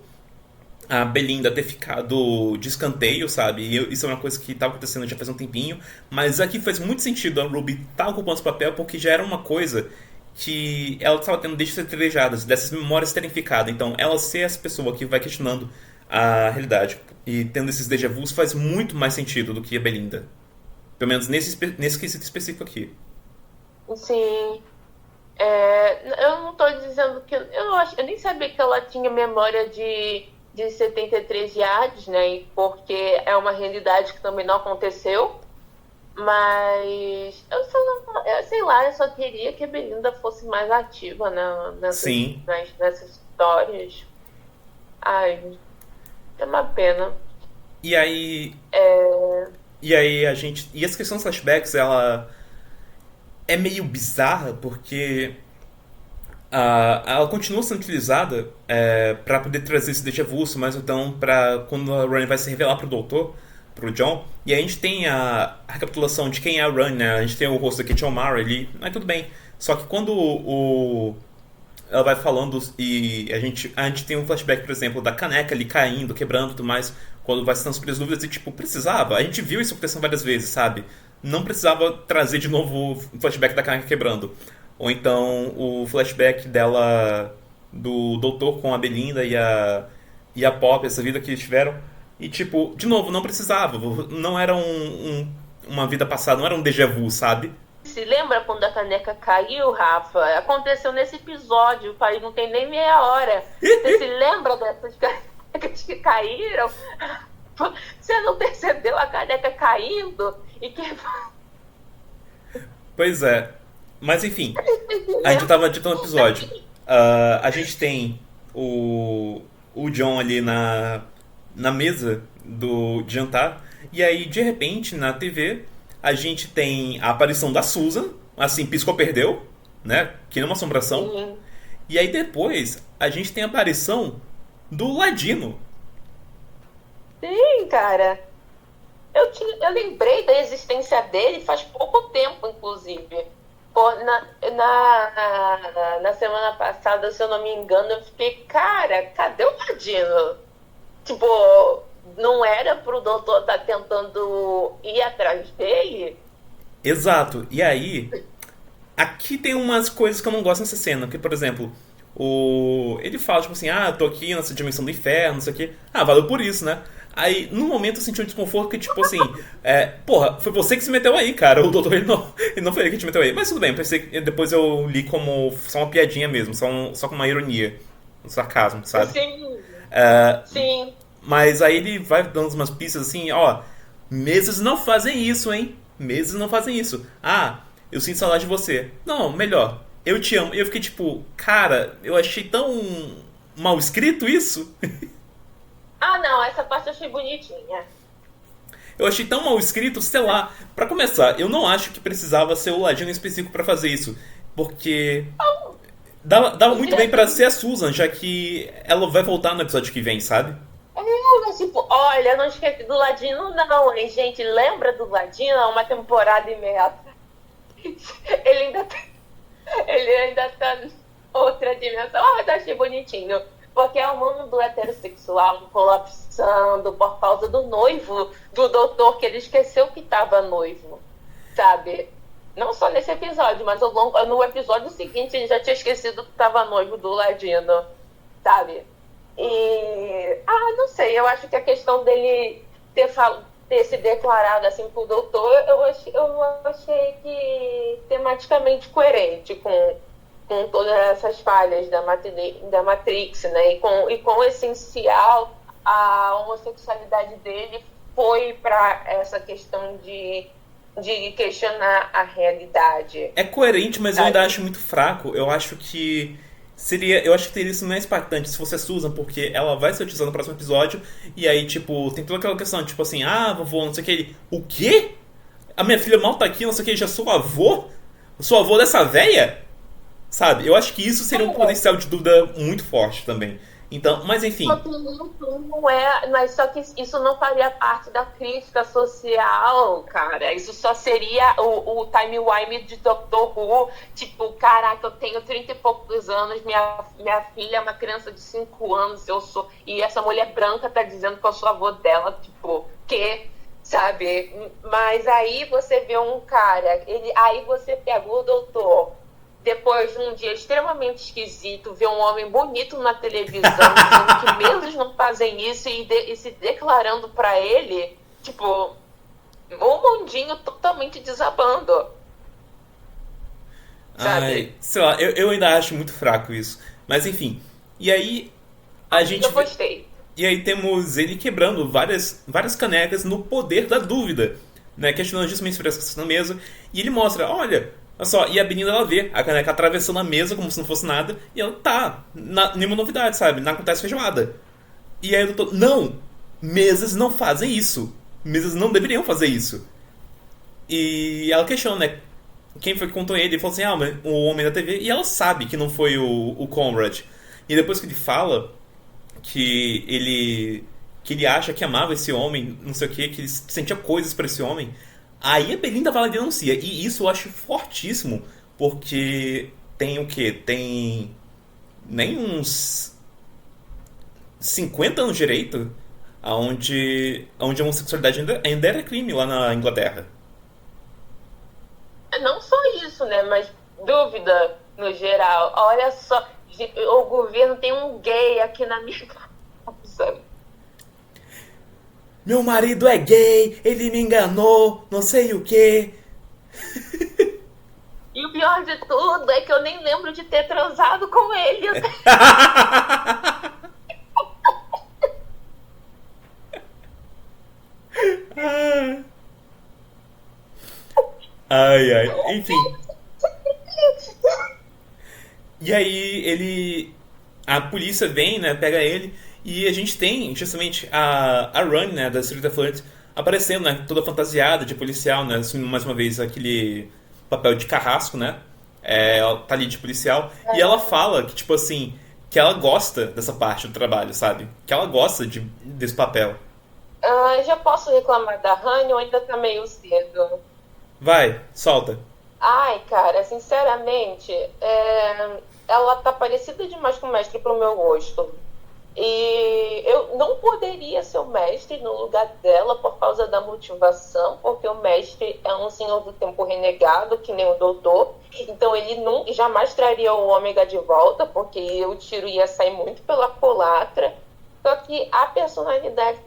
a Belinda ter ficado de escanteio, sabe? Isso é uma coisa que estava acontecendo já faz um tempinho, mas aqui faz muito sentido a Ruby estar ocupando esse papel porque já era uma coisa que ela estava tendo desde ser trejadas, dessas memórias terem ficado. Então, ela ser essa pessoa que vai questionando a realidade e tendo esses déjà vus faz muito mais sentido do que a Belinda. Pelo menos nesse quesito específico aqui. Sim. Eu não tô dizendo que. Eu nem sabia que ela tinha memória de 73 yards, né? Porque é uma realidade que também não aconteceu. Mas sei lá, eu só queria que a Belinda fosse mais ativa, né, Sim. nessas histórias. Ai, é uma pena. E aí. E aí a gente. E essa questão dos flashbacks, ela é meio bizarra porque ela continua sendo utilizada para poder trazer esse déjà vu, mas então para quando a Run vai se revelar pro doutor, pro John, e a gente tem a recapitulação de quem é a Run, né? A gente tem o rosto da Kate O'Mara ali, mas tudo bem. Só que quando ela vai falando e a gente tem um flashback, por exemplo, da caneca ali caindo, quebrando e tudo mais, quando vai se sobre as dúvidas e tipo, precisava. A gente viu isso acontecendo várias vezes, sabe? Não precisava trazer de novo o flashback da caneca quebrando. Ou então o flashback dela, do doutor com a Belinda e a Pop, essa vida que eles tiveram. E tipo, de novo, não precisava. Não era uma vida passada, não era um déjà vu, sabe? Se lembra quando a caneca caiu, Rafa? Aconteceu nesse episódio, pai, não tem nem meia hora. Você se lembra dessas canecas que caíram? Você não percebeu a caneca caindo? Pois é. Mas enfim, a gente tava ditando o episódio. A gente tem o John ali na mesa de jantar. E aí, de repente, na TV, a gente tem a aparição da Susan. Assim, piscou, perdeu, né? Que nem uma assombração. Sim. E aí depois, a gente tem a aparição do Ladino. Sim, cara. Eu lembrei da existência dele faz pouco tempo, inclusive. Pô, na semana passada, se eu não me engano, eu fiquei, cara, cadê o Ladino? Tipo, não era pro doutor estar tentando ir atrás dele? Exato. E aí, aqui tem umas coisas que eu não gosto nessa cena. Que, por exemplo, ele fala, tipo assim, tô aqui nessa dimensão do inferno, não sei o quê. Valeu por isso, né? Aí, no momento, eu senti um desconforto que, tipo assim, porra, foi você que se meteu aí, cara. O doutor, ele não foi ele que te meteu aí. Mas tudo bem, pensei que depois eu li como só uma piadinha mesmo, só com uma ironia, um sarcasmo, sabe? Sim. Sim. Mas aí ele vai dando umas pistas assim, meses não fazem isso, hein? Meses não fazem isso. Eu sinto saudade de você. Não, melhor, eu te amo. E eu fiquei tipo, cara, eu achei tão mal escrito isso. Não, essa parte eu achei bonitinha. Eu achei tão mal escrito, sei lá. Pra começar, eu não acho que precisava ser o Ladino específico pra fazer isso. Porque dava muito bem pra ser a Susan, já que ela vai voltar no episódio que vem, sabe? Mas, tipo, olha, não esquece do Ladino não, hein, gente? Lembra do Ladino? Uma temporada e meia. Ele ainda tá em outra dimensão. Mas eu achei bonitinho. Porque é o mundo heterossexual colapsando por causa do noivo do doutor, que ele esqueceu que estava noivo, sabe? Não só nesse episódio, mas no episódio seguinte ele já tinha esquecido que estava noivo do Ladino, sabe? E... não sei, eu acho que a questão dele ter se declarado assim pro doutor, eu achei que tematicamente coerente com todas essas falhas da Matrix, né? E com o essencial, a homossexualidade dele foi para essa questão de questionar a realidade. É coerente, mas eu ainda acho muito fraco. Eu acho que teria isso mais impactante se fosse a Susan, porque ela vai ser utilizada no próximo episódio, e aí, tipo, tem toda aquela questão, tipo assim, vovô, não sei o que. O quê? A minha filha mal tá aqui, não sei o que, já sou avô? Sou avô dessa véia? Sabe? Eu acho que isso seria um potencial de dúvida muito forte também. Então, mas enfim. Só que isso não é, mas só que isso não faria parte da crítica social, cara. Isso só seria o time-wime de Doctor Who. Tipo, caraca, eu tenho 30 e poucos anos, minha filha é uma criança de 5 anos, e essa mulher branca tá dizendo que eu sou avô dela, tipo, que, sabe? Mas aí você vê um cara, aí você pega o doutor. Depois de um dia extremamente esquisito, ver um homem bonito na televisão dizendo que mesmo não fazem isso e se declarando pra ele, tipo, o mundinho totalmente desabando. Sabe? Ai, sei lá, eu ainda acho muito fraco isso. Mas enfim. E aí a gente. Eu gostei. E aí temos ele quebrando várias canecas no poder da dúvida, né? Questionando justamente sobre essa questão na mesa. E ele mostra, olha só, e a menina ela vê a caneca atravessando a mesa como se não fosse nada. E ela nenhuma novidade, sabe? Não acontece feijoada. E aí o doutor, não! Mesas não fazem isso. Mesas não deveriam fazer isso. E ela questiona, né? Quem foi que contou ele? Ele falou assim, o homem da TV. E ela sabe que não foi o Conrad. E depois que ele fala que ele acha que amava esse homem, não sei o que ele sentia coisas pra esse homem, aí a Belinda vai lá e denuncia. E isso eu acho fortíssimo, porque tem o quê? Tem nem uns 50 anos direito, onde a homossexualidade ainda era crime lá na Inglaterra. Não só isso, né? Mas dúvida no geral. Olha só, o governo tem um gay aqui na minha casa. Meu marido é gay, ele me enganou, não sei o quê. E o pior de tudo é que eu nem lembro de ter transado com ele. Ai, enfim. E aí a polícia vem, né, pega ele, e a gente tem justamente a Run, né, da Street Flirt, aparecendo, né, toda fantasiada de policial, né, assumindo mais uma vez aquele papel de carrasco, né, ela tá ali de policial, e ela fala que, tipo assim, que ela gosta dessa parte do trabalho, sabe, que ela gosta desse papel. Já posso reclamar da Honey ou ainda tá meio cedo? Vai, solta. Ai, cara, sinceramente, ela tá parecida demais com o mestre pro meu gosto. E eu não poderia ser o mestre no lugar dela por causa da motivação, porque o mestre é um senhor do tempo renegado, que nem o doutor. Então ele jamais traria o ômega de volta, porque o tiro ia sair muito pela culatra. Só que a personalidade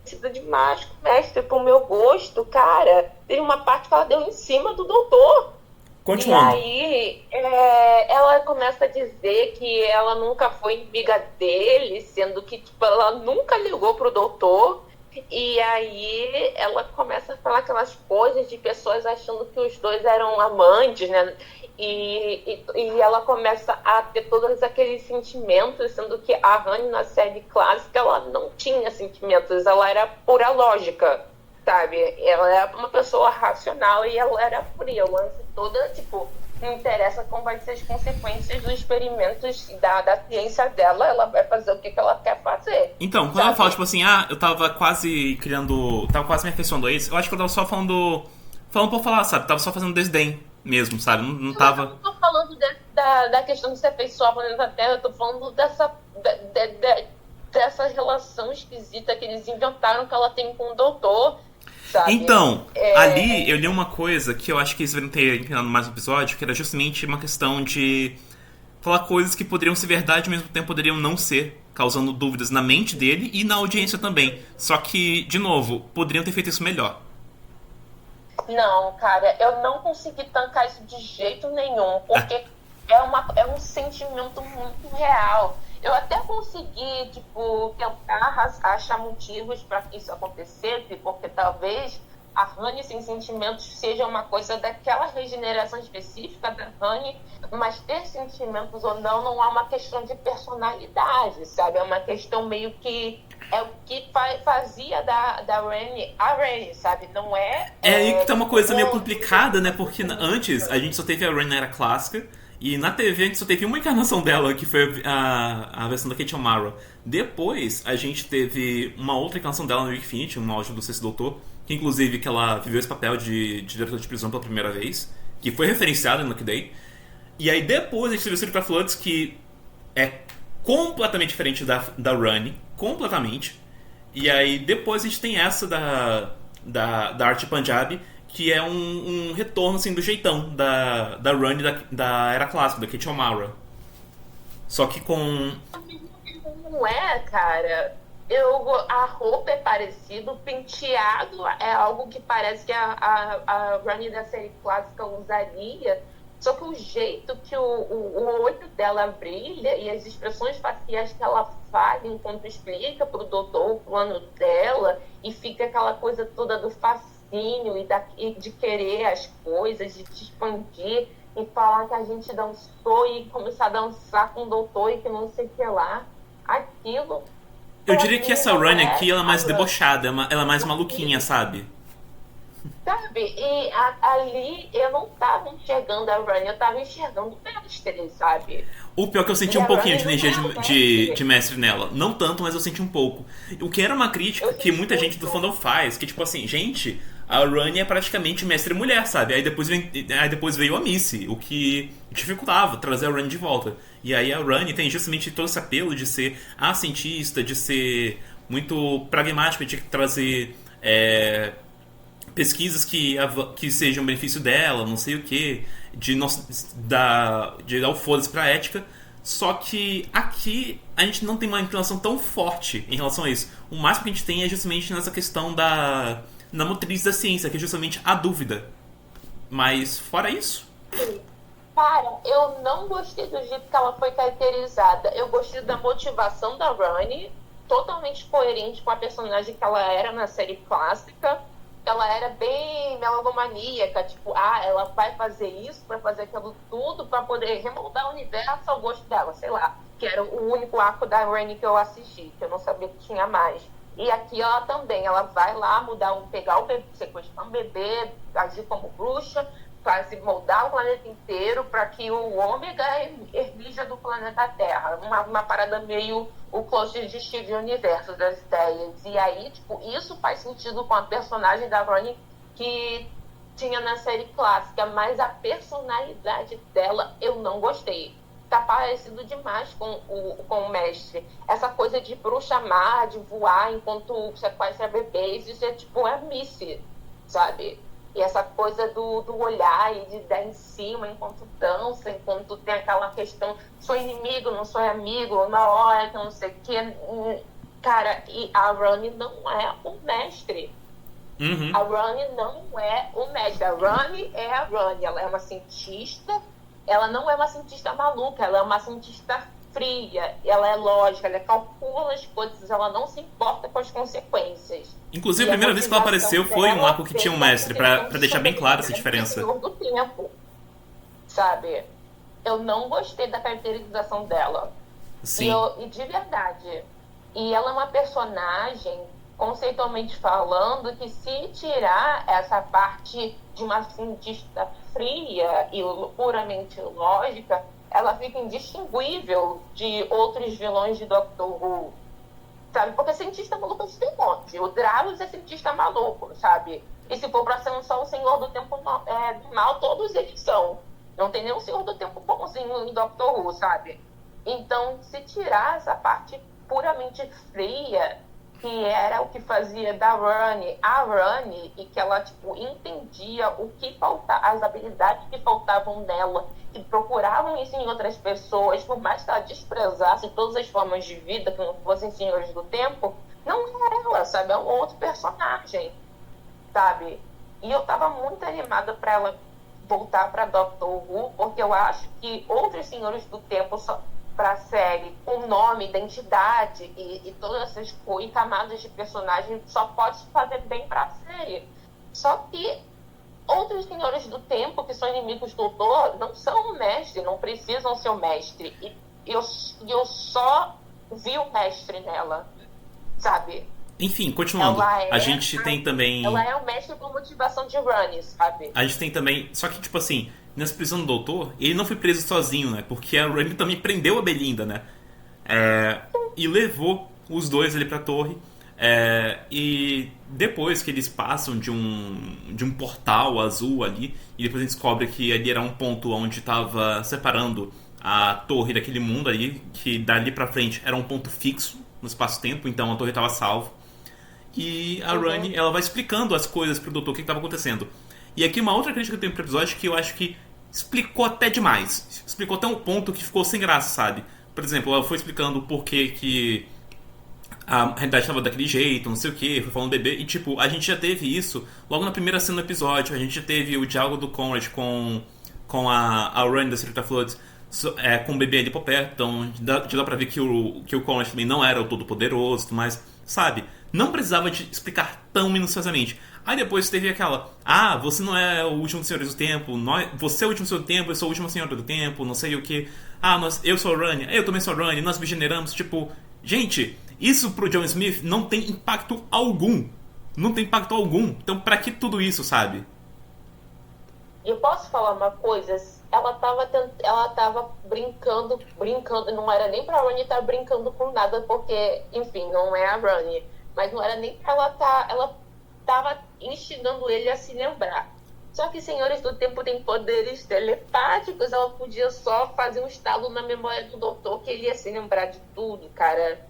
parecida demais com o mestre pro meu gosto, cara. Teve uma parte que ela deu em cima do doutor. Continuando. E aí, ela começa a dizer que ela nunca foi amiga dele, sendo que tipo, ela nunca ligou pro doutor. E aí ela começa a falar aquelas coisas de pessoas achando que os dois eram amantes, né? E ela começa a ter todos aqueles sentimentos, sendo que a Honey na série clássica ela não tinha sentimentos, ela era pura lógica, sabe? Ela era uma pessoa racional e ela era fria. O lance toda, tipo, não interessa como vai ser as consequências dos experimentos da ciência dela, ela vai fazer o que ela quer fazer. Então, quando ela fala, tipo assim, eu tava quase me afeiçoando a isso, eu acho que eu tava só falando por falar, sabe? Tava só fazendo desdém mesmo, sabe? Não tava... Eu não tô falando da questão de ser afeiçoar planeta da Terra, eu tô falando dessa relação esquisita que eles inventaram que ela tem com o doutor, sabe? Então, ali eu li uma coisa que eu acho que eles deveriam ter empinado mais no episódio, que era justamente uma questão de falar coisas que poderiam ser verdade e ao mesmo tempo poderiam não ser, causando dúvidas na mente dele e na audiência também. Só que, de novo, poderiam ter feito isso melhor. Não, cara, eu não consegui tancar isso de jeito nenhum, porque é um sentimento muito real. Eu até consegui, tipo, tentar achar motivos para que isso acontecesse, porque talvez a Honey sem sentimentos seja uma coisa daquela regeneração específica da Honey, mas ter sentimentos ou não é uma questão de personalidade, sabe? É uma questão meio que é o que fazia da Rhaenys a Rhaenys, sabe? Não é... É aí que tá uma coisa meio complicada, né? Porque antes a gente só teve a Rhaenys na era clássica E na TV a gente só teve uma encarnação dela, que foi a versão da Kate O'Mara. Depois a gente teve uma outra encarnação dela no Infinity, um áudio do Sexto Doutor, que inclusive que ela viveu esse papel de diretor de prisão pela primeira vez, que foi referenciado no Lucky Day. E aí depois a gente teve o Circle Floods, que é completamente diferente da Rani, completamente. E aí depois a gente tem essa da Arte Punjabi, que é um retorno assim, do jeitão da Rani da era clássica, da Kate O'Mara. Só que com... Não é, cara. A roupa é parecida, o penteado é algo que parece que a Rani da série clássica usaria. Só que o jeito que o olho dela brilha e as expressões faciais que ela faz enquanto explica pro doutor o plano dela, e fica aquela coisa toda do fascínio e de querer as coisas, de te expandir e falar que a gente dançou e começar a dançar com o doutor e que não sei o que lá. Aquilo... Eu diria que essa Rani aqui ela é mais debochada, ela é mais maluquinha, sabe? Sabe? E ali eu não tava enxergando a Rani, eu tava enxergando o mestre, sabe? O pior é que eu senti um pouquinho de energia de mestre nela. Não tanto, mas eu senti um pouco. O que era uma crítica que muita gente do fandom faz, que tipo assim, gente, a Rani é praticamente mestre mulher, sabe? Aí depois veio a Missy, o que dificultava trazer a Rani de volta. E aí a Rani tem justamente todo esse apelo de ser a cientista, de ser muito pragmática, de trazer... pesquisas que sejam benefício dela, não sei o que, de dar o foda-se pra ética. Só que aqui a gente não tem uma inclinação tão forte em relação a isso. O máximo que a gente tem é justamente nessa questão na motriz da ciência, que é justamente a dúvida. Mas fora isso... Cara, eu não gostei do jeito que ela foi caracterizada. Eu gostei da motivação da Rani, totalmente coerente com a personagem que ela era na série clássica. Ela era bem megalomaníaca, tipo, ela vai fazer isso, vai fazer aquilo tudo pra poder remoldar o universo ao gosto dela, sei lá. Que era o único arco da Rani que eu assisti, que eu não sabia que tinha mais. E aqui ela também, ela vai lá pegar o bebê, sequestrar um bebê, agir como bruxa, quase moldar o planeta inteiro para que o ômega ermija do planeta Terra. Uma parada meio o close de Steve Universo das ideias. E aí, tipo, isso faz sentido com a personagem da Rani que tinha na série clássica, mas a personalidade dela eu não gostei. Tá parecido demais com o mestre. Essa coisa de bruxa má, de voar enquanto sequestra bebês, isso é tipo a Missy, sabe? E essa coisa do olhar e de dar em cima enquanto dança, enquanto tem aquela questão, sou inimigo, não sou amigo, na hora que eu não sei o que. Cara, e a Rani não é o mestre. Uhum. A Rani não é o mestre. A Rani é a Rani. Ela é uma cientista, ela não é uma cientista maluca, ela é uma cientista fria, ela é lógica, ela calcula as coisas, ela não se importa com as consequências. Inclusive, a primeira vez que ela apareceu foi um arco que tinha um mestre, pra deixar bem claro essa diferença. Do tempo, sabe? Eu não gostei da caracterização dela. Sim. E de verdade. E ela é uma personagem, conceitualmente falando, que se tirar essa parte de uma cientista fria e puramente lógica, ela fica indistinguível de outros vilões de Doctor Who, sabe? Porque cientista maluco a gente tem um monte. O Dralos é cientista maluco, sabe? E se for pra ser só o Senhor do Tempo mal, todos eles são. Não tem nenhum Senhor do Tempo bonzinho em Doctor Who, sabe? Então, se tirar essa parte puramente fria, que era o que fazia da Rani a Rani, e que ela, tipo, entendia o que faltava, as habilidades que faltavam nela, e procuravam isso em outras pessoas, por mais que ela desprezasse todas as formas de vida que não fossem senhores do tempo, não é ela, sabe? É um outro personagem, sabe? E eu tava muito animada pra ela voltar pra Doctor Who, porque eu acho que outros senhores do tempo para a série, com nome, identidade e todas essas camadas de personagem só pode fazer bem para a série. Só que outros senhores do tempo, que são inimigos do doutor, não são o mestre, não precisam ser o mestre. E eu só vi o mestre nela, sabe? Enfim, continuando. A gente tem também... Ela é o mestre com motivação de Rani, sabe? A gente tem também... Só que, tipo assim, nessa prisão do doutor, ele não foi preso sozinho, né? Porque a Rani também prendeu a Belinda, né? E levou os dois ali pra torre. E depois que eles passam de um portal azul ali, e depois a gente descobre que ali era um ponto onde estava separando a torre daquele mundo ali, que dali pra frente era um ponto fixo no espaço-tempo, então a torre estava salva. E a Rani, ela vai explicando as coisas pro doutor, o que estava acontecendo. E aqui uma outra crítica que eu tenho pro episódio, que eu acho que explicou até demais. Explicou até um ponto que ficou sem graça, sabe? Por exemplo, ela foi explicando o porquê que a realidade estava daquele jeito, não sei o que, foi falando bebê, e tipo, a gente já teve isso logo na primeira cena do episódio. A gente já teve o diálogo do Conrad com a Rani da Secret Floods, com o bebê ali por perto, então já dá pra ver que o Conrad também não era o todo-poderoso, mas, sabe, não precisava de explicar tão minuciosamente. Aí depois teve aquela, você não é o último senhor do tempo, você é o último senhor do tempo, eu sou a última senhora do tempo, não sei o que. Eu sou a Rani, eu também sou a Rani, nós regeneramos, tipo, gente, isso pro John Smith não tem impacto algum. Não tem impacto algum. Então pra que tudo isso, sabe? Eu posso falar uma coisa? Ela tava brincando, não era nem pra Rani estar brincando com nada, porque, enfim, não é a Rani. Mas não era nem pra ela tava instigando ele a se lembrar. Só que Senhores do Tempo têm poderes telepáticos, ela podia só fazer um estalo na memória do doutor que ele ia se lembrar de tudo, cara.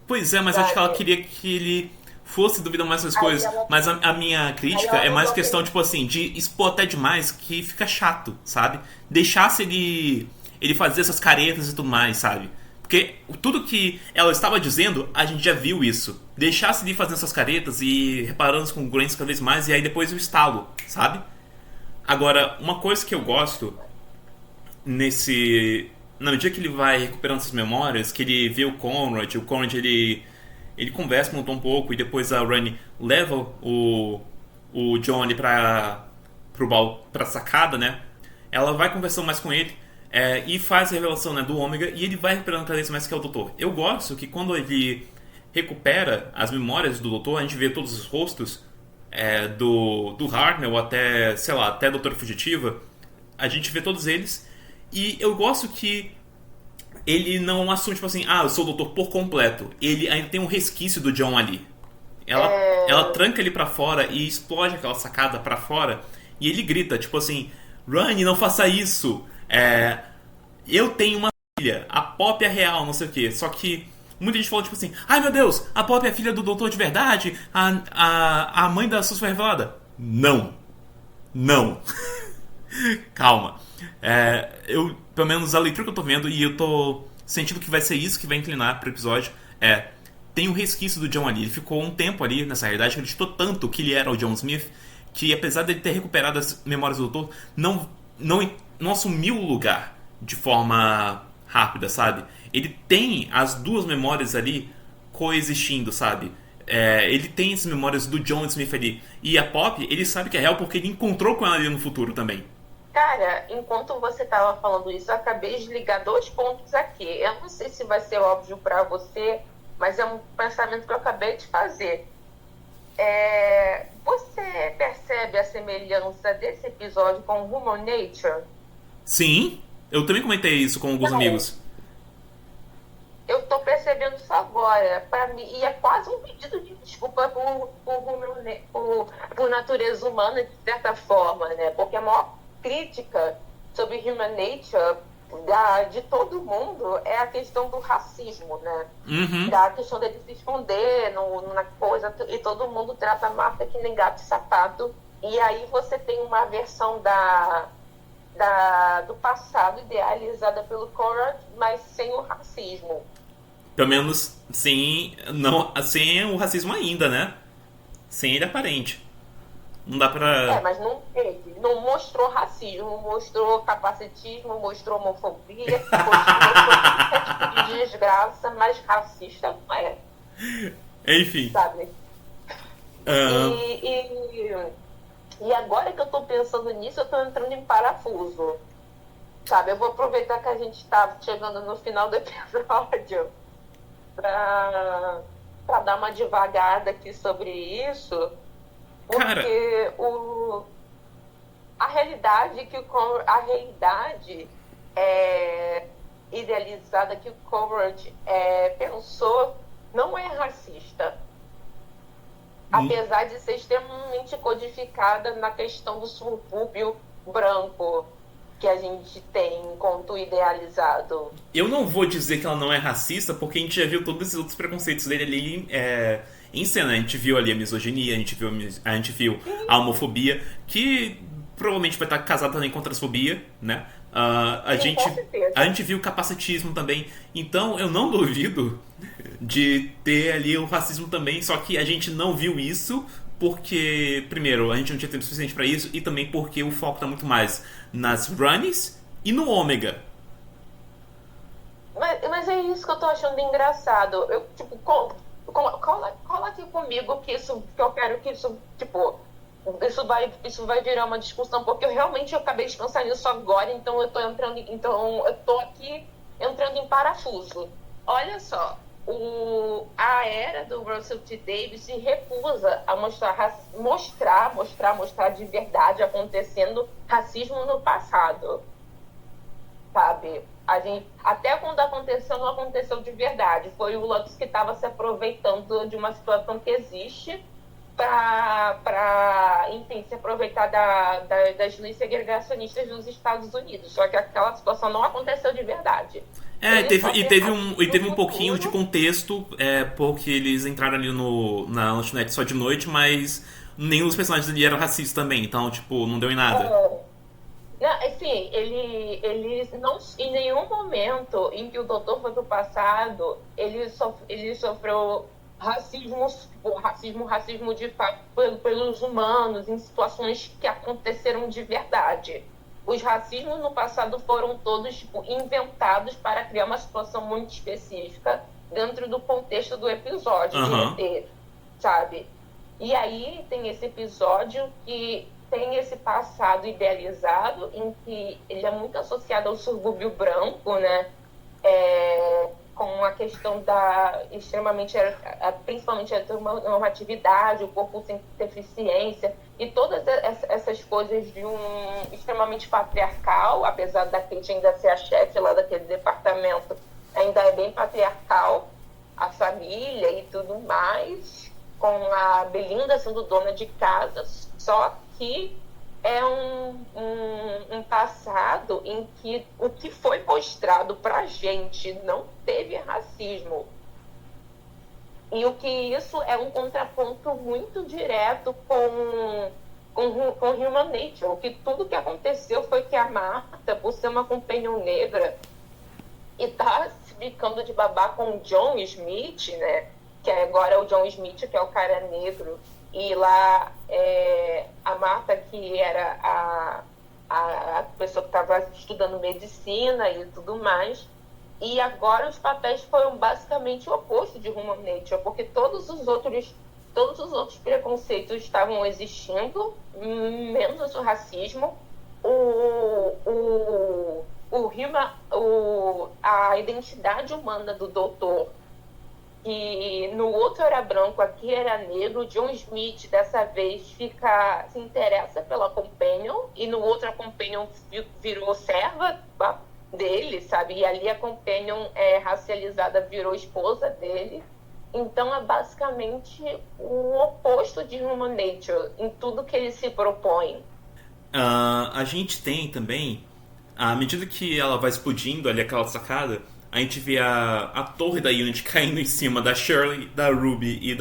Pois é, mas acho que ela queria que ele fosse duvidar mais das coisas. Mas a minha crítica é mais questão, tipo assim, de expor até demais, que fica chato, sabe? Deixasse ele fazer essas caretas e tudo mais, sabe? Porque tudo que ela estava dizendo, a gente já viu isso. Deixasse ele fazendo essas caretas e reparando as congruências cada vez mais, e aí depois o estalo, sabe? Agora, uma coisa que eu gosto na medida que ele vai recuperando essas memórias, que ele vê o Conrad ele conversa com o Tom um pouco, e depois a Rani leva o Johnny pra sacada, né? Ela vai conversando mais com ele, e faz a revelação, né, do Ômega, e ele vai recuperando cada vez mais que é o Doutor. Eu gosto que quando ele recupera as memórias do Doutor, a gente vê todos os rostos do Hartnell até, sei lá, até a Doutora Fugitiva. A gente vê todos eles. E eu gosto que ele não assume, tipo assim, eu sou o doutor por completo. Ele ainda tem um resquício do John ali. Ela tranca ele pra fora e explode aquela sacada pra fora. E ele grita, tipo assim, Rani, não faça isso. Eu tenho uma filha, a Pop é real, não sei o que. Só que muita gente falou, tipo assim, ai meu Deus, a Pop é filha do doutor de verdade? A mãe da Sus foi revelada? Não. Calma. Pelo menos a leitura que eu tô vendo, e eu tô sentindo que vai ser isso que vai inclinar pro episódio, tem um resquício do John ali. Ele ficou um tempo ali nessa realidade, acreditou tanto que ele era o John Smith, que apesar dele ter recuperado as memórias do doutor, não assumiu o lugar de forma rápida, sabe? Ele tem as duas memórias ali coexistindo, sabe? Ele tem essas memórias do John Smith ali. E a Pop, ele sabe que é real porque ele encontrou com ela ali no futuro também. Cara, enquanto você estava falando isso, eu acabei de ligar 2 pontos aqui. Eu não sei se vai ser óbvio para você, mas é um pensamento que eu acabei de fazer. Você percebe a semelhança desse episódio com Human Nature? Por eu também comentei isso com alguns amigos. Eu tô percebendo isso agora. Pra mim, e é quase um pedido de desculpa por natureza humana, de certa forma, né? Porque a maior crítica sobre Human Nature de todo mundo é a questão do racismo, né? Uhum. Da questão dele se esconder na coisa, e todo mundo trata a Marta que nem gato e sapato. E aí você tem uma versão do passado idealizada pelo Conrad, mas sem o racismo. Pelo menos sem o racismo ainda, né? Sem ele aparente. Não dá pra... mas não mostrou racismo, mostrou capacitismo, mostrou homofobia, mostrou tipo de desgraça, mas racista não é. Enfim. Sabe? E agora que eu tô pensando nisso, eu tô entrando em parafuso. Sabe, eu vou aproveitar que a gente tá chegando no final do episódio pra dar uma devagada aqui sobre isso. Porque a realidade idealizada que o Conrad pensou não é racista. Apesar de ser extremamente codificada na questão do subúrbio branco que a gente tem enquanto idealizado. Eu não vou dizer que ela não é racista, porque a gente já viu todos esses outros preconceitos dele ali em cena. A gente viu ali a misoginia, a gente viu a homofobia, que provavelmente vai estar casada também com a transfobia, né? A gente viu o capacitismo também. Então eu não duvido de ter ali o racismo também, só que a gente não viu isso porque, primeiro, a gente não tinha tempo suficiente pra isso, e também porque o foco tá muito mais nas Runnies e no Ômega. Mas é isso que eu tô achando engraçado. Eu, tipo, cola aqui comigo que eu quero que isso, tipo, isso vai virar uma discussão, porque eu acabei de pensar nisso agora, então eu tô aqui entrando em parafuso. Olha só, a era do Russell T. Davies se recusa a mostrar de verdade acontecendo racismo no passado, sabe? Até quando aconteceu, não aconteceu de verdade. Foi o Lutz que estava se aproveitando de uma situação que existe para enfim, se aproveitar das leis segregacionistas dos Estados Unidos. Só que aquela situação não aconteceu de verdade. Teve um pouquinho de contexto, porque eles entraram ali na lanchonete só de noite, mas nenhum dos personagens ali era racista também, então, tipo, não deu em nada. Assim, ele não, em nenhum momento em que o doutor foi pro passado, ele sofreu racismo de fato pelos humanos, em situações que aconteceram de verdade. Os racismos no passado foram todos, tipo, inventados para criar uma situação muito específica dentro do contexto do episódio de ET, sabe? E aí tem esse episódio que tem esse passado idealizado em que ele é muito associado ao subúrbio branco, né? Com a questão da extremamente, principalmente a normatividade, o corpo sem deficiência e todas essas coisas de um extremamente patriarcal, apesar da Kate ainda ser a chefe lá daquele departamento, ainda é bem patriarcal, a família e tudo mais, com a Belinda sendo dona de casa, só que é um passado em que o que foi mostrado pra gente não teve racismo. E o que isso é um contraponto muito direto com Human Nature. Que tudo que aconteceu foi que a Marta, por ser uma companion negra, e tá se ficando de babá com o John Smith, né? Que agora é o John Smith, que é o cara negro. E lá a Marta, que era a pessoa que estava estudando medicina e tudo mais. E agora os papéis foram basicamente o oposto de Human Nature, porque todos os outros preconceitos estavam existindo, menos o racismo. A identidade humana do doutor, que no outro era branco, aqui era negro. John Smith, dessa vez, se interessa pela Companion, e no outro a Companion virou serva dele, sabe? E ali a Companion racializada virou esposa dele. Então é basicamente o oposto de Human Nature em tudo que ele se propõe. A gente tem também, à medida que ela vai explodindo ali aquela sacada, a gente vê a torre da Unity caindo em cima da Shirley, da Ruby e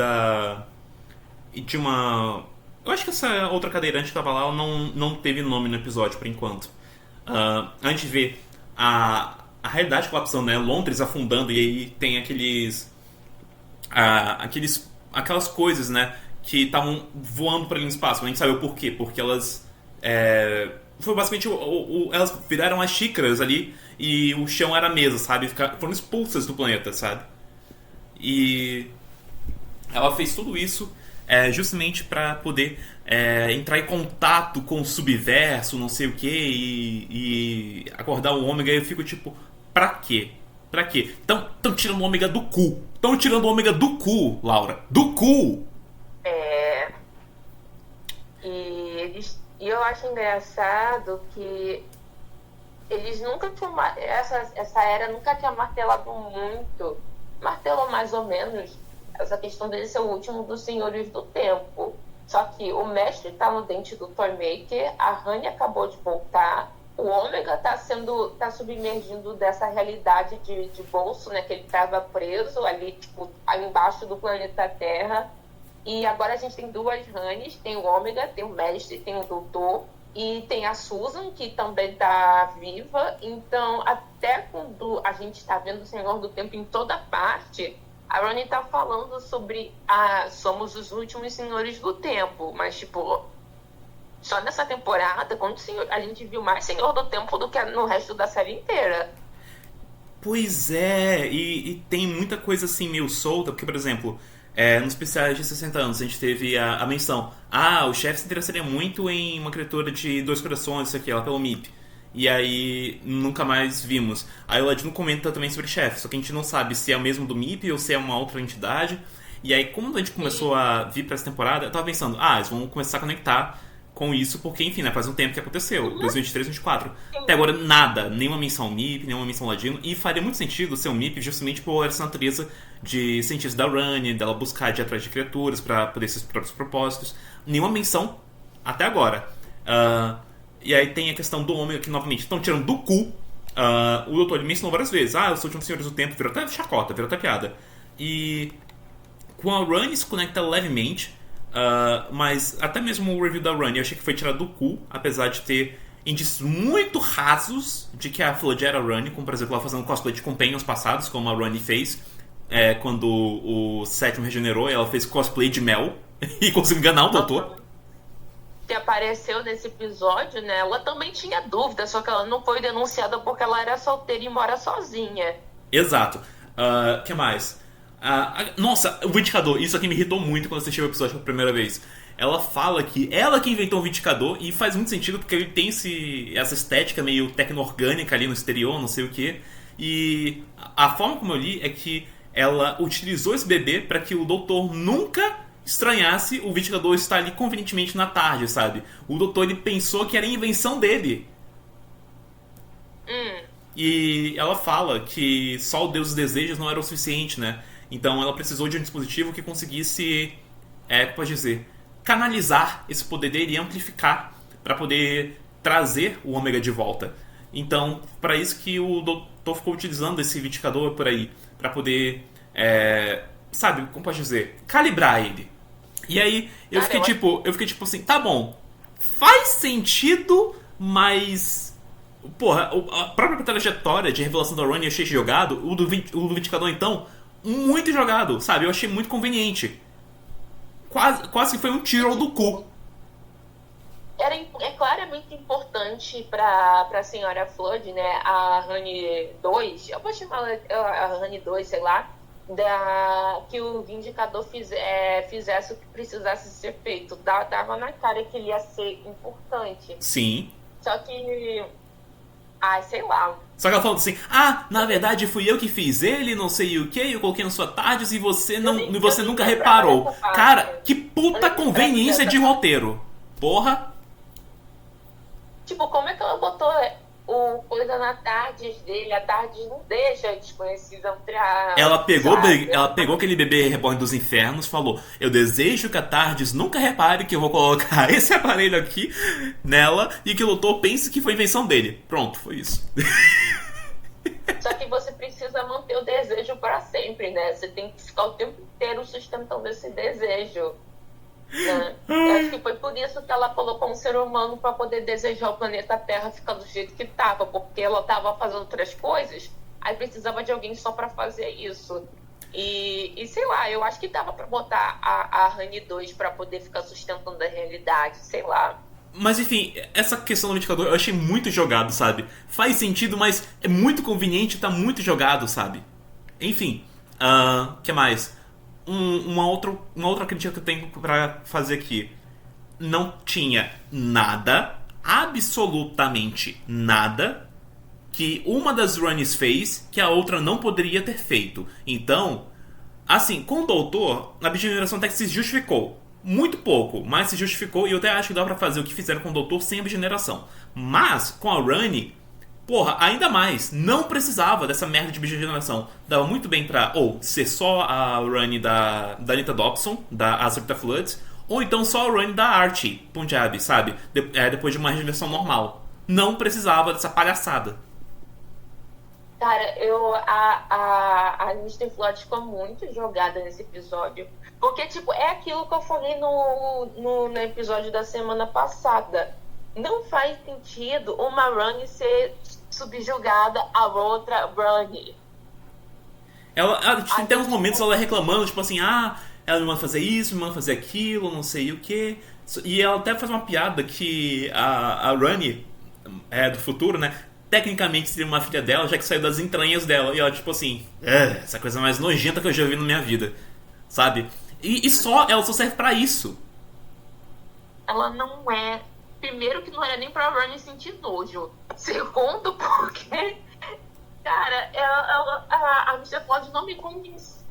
de uma... Eu acho que essa outra cadeirante que tava lá, ela não teve nome no episódio por enquanto. A gente vê a realidade colapsando, né? Londres afundando, e aí tem aquelas coisas, né? Que estavam voando para ali no espaço. A gente sabe o porquê. Porque elas... foi basicamente... elas viraram as xícaras ali e o chão era a mesa, sabe? Foram expulsas do planeta, sabe? E ela fez tudo isso justamente para poder entrar em contato com o subverso, não sei o que, e acordar o Ômega. E eu fico tipo, pra quê? Pra quê? Tão tirando o Ômega do cu. Tão tirando o Ômega do cu, Laura. Do cu! E eu acho engraçado que eles nunca tinham... Essa era nunca tinha martelado muito. Martelou mais ou menos essa questão dele ser o último dos Senhores do Tempo. Só que o mestre tá no dente do Toymaker, a Honey acabou de voltar, o Ômega tá submergindo dessa realidade de bolso, né? Que ele estava preso ali, tipo, embaixo do planeta Terra. E agora a gente tem duas Honeys, tem o Ômega, tem o mestre, tem o doutor. E tem a Susan, que também tá viva. Então, até quando a gente está vendo o Senhor do Tempo em toda parte, a Ronnie tá falando sobre somos os últimos Senhores do Tempo. Mas, tipo, só nessa temporada, quando a gente viu mais Senhor do Tempo do que no resto da série inteira. Pois é, e tem muita coisa assim meio solta, porque, por exemplo, nos especiais de 60 anos a gente teve a menção: o chefe se interessaria muito em uma criatura de 2 corações, isso aqui, ela pelo MIP. E aí nunca mais vimos. Aí o Ladino comenta também sobre chefe, só que a gente não sabe se é o mesmo do MIP ou se é uma outra entidade. E aí, como a gente começou a vir pra essa temporada, eu tava pensando, eles vão começar a conectar com isso, porque, enfim, né, faz um tempo que aconteceu, 2023, 2024. Até agora, nada, nenhuma menção MIP, nenhuma menção Ladino, e faria muito sentido ser um MIP justamente por essa natureza de cientista da Rani, dela buscar de atrás de criaturas para poder seus próprios propósitos. Nenhuma menção até agora. E aí tem a questão do Ômega, que novamente estão tirando do cu. O doutor ele mencionou várias vezes, os últimos senhores do tempo, virou até chacota, virou até piada. E com a Rani se conecta levemente. Mas até mesmo o review da Rani eu achei que foi tirado do cu, apesar de ter indícios muito rasos de que a Flood era a Rani, como por exemplo ela fazendo cosplay de Companions passados, como a Rani fez quando o sétimo regenerou, ela fez cosplay de Mel e conseguiu enganar o doutor. Que apareceu nesse episódio, né? Ela também tinha dúvida, só que ela não foi denunciada porque ela era solteira e mora sozinha. Exato. Que mais? Nossa, o Vindicador, isso aqui me irritou muito quando eu assisti o episódio pela primeira vez. Ela fala que ela que inventou o Vindicador, e faz muito sentido porque ele tem essa estética meio tecno-orgânica ali no exterior, não sei o que. E a forma como eu li é que ela utilizou esse bebê para que o doutor nunca estranhasse o Vindicador estar ali convenientemente na tarde, sabe? O doutor ele pensou que era invenção dele. E ela fala que só o Deus dos Desejos não era o suficiente, né? Então ela precisou de um dispositivo que conseguisse, como pode dizer, canalizar esse poder dele e amplificar para poder trazer o Ômega de volta. Então, para isso que o doutor ficou utilizando esse Vindicador por aí, para poder, sabe, como pode dizer, calibrar ele. E aí eu fiquei tipo assim, tá bom, faz sentido, mas porra, a própria trajetória de revelação da Rani eu achei jogado, o do Vindicador então muito jogado, sabe? Eu achei muito conveniente. Quase que foi um tiro do cu. É claramente importante pra senhora Flood, né? A Honey 2, eu vou chamar a Honey 2, sei lá, que o Vindicador fizesse o que precisasse ser feito. Dava na cara que ele ia ser importante. Sim. Só que... sei lá. Só que ela falando assim, na verdade fui eu que fiz ele, não sei o que, eu coloquei na sua tardes e você nunca reparou. Cara, que puta conveniência de roteiro. Porra. Tipo, como é que ela botou o coisa na tardes dele? A tardes não deixa a desconhecida entrar. Ela pegou aquele bebê reborn dos infernos, falou: eu desejo que a Tardes nunca repare que eu vou colocar esse aparelho aqui nela e que o doutor pense que foi invenção dele. Pronto, foi isso. Só que você precisa manter o desejo para sempre, né? Você tem que ficar o tempo inteiro sustentando esse desejo. Né? Eu acho que foi por isso que ela colocou um ser humano para poder desejar o planeta Terra ficar do jeito que tava, porque ela tava fazendo outras coisas, aí precisava de alguém só para fazer isso. E sei lá, eu acho que dava para botar a Honey 2 para poder ficar sustentando a realidade, sei lá. Mas enfim, essa questão do Vindicador eu achei muito jogado, sabe? Faz sentido, mas é muito conveniente, tá muito jogado, sabe? Enfim, que mais? Uma outra crítica que eu tenho pra fazer aqui. Não tinha nada, absolutamente nada, que uma das Runnys fez que a outra não poderia ter feito. Então, assim, com o doutor, a Bigeração até que se justificou. muito pouco, mas se justificou. E eu até acho que dá pra fazer o que fizeram com o Doutor sem regeneração. Mas, com a Rani, porra, ainda mais. Não precisava dessa merda de regeneração. Dava muito bem pra ou ser só a Rani da Anita Dobson, da Azurita Flood, ou então só a Rani da Archie Punjabi, sabe? Depois de uma regeneração normal. Não precisava dessa palhaçada. Cara, a Mr. Flood ficou muito jogada nesse episódio. Porque, tipo, é aquilo que eu falei no episódio da semana passada. Não faz sentido uma Rani ser subjugada a outra Rani. Ela tem uns momentos ela reclamando, tipo assim, ela me manda fazer isso, me manda fazer aquilo, não sei o que. E ela até faz uma piada que a Rani do futuro, né? Tecnicamente seria uma filha dela, já que saiu das entranhas dela. E ela, tipo assim, essa coisa mais nojenta que eu já vi na minha vida. Sabe? E ela só serve pra isso. Ela não é. Primeiro, que não era nem pra Rani sentir nojo. Segundo, porque. Cara, a Mr. Flood não me convence.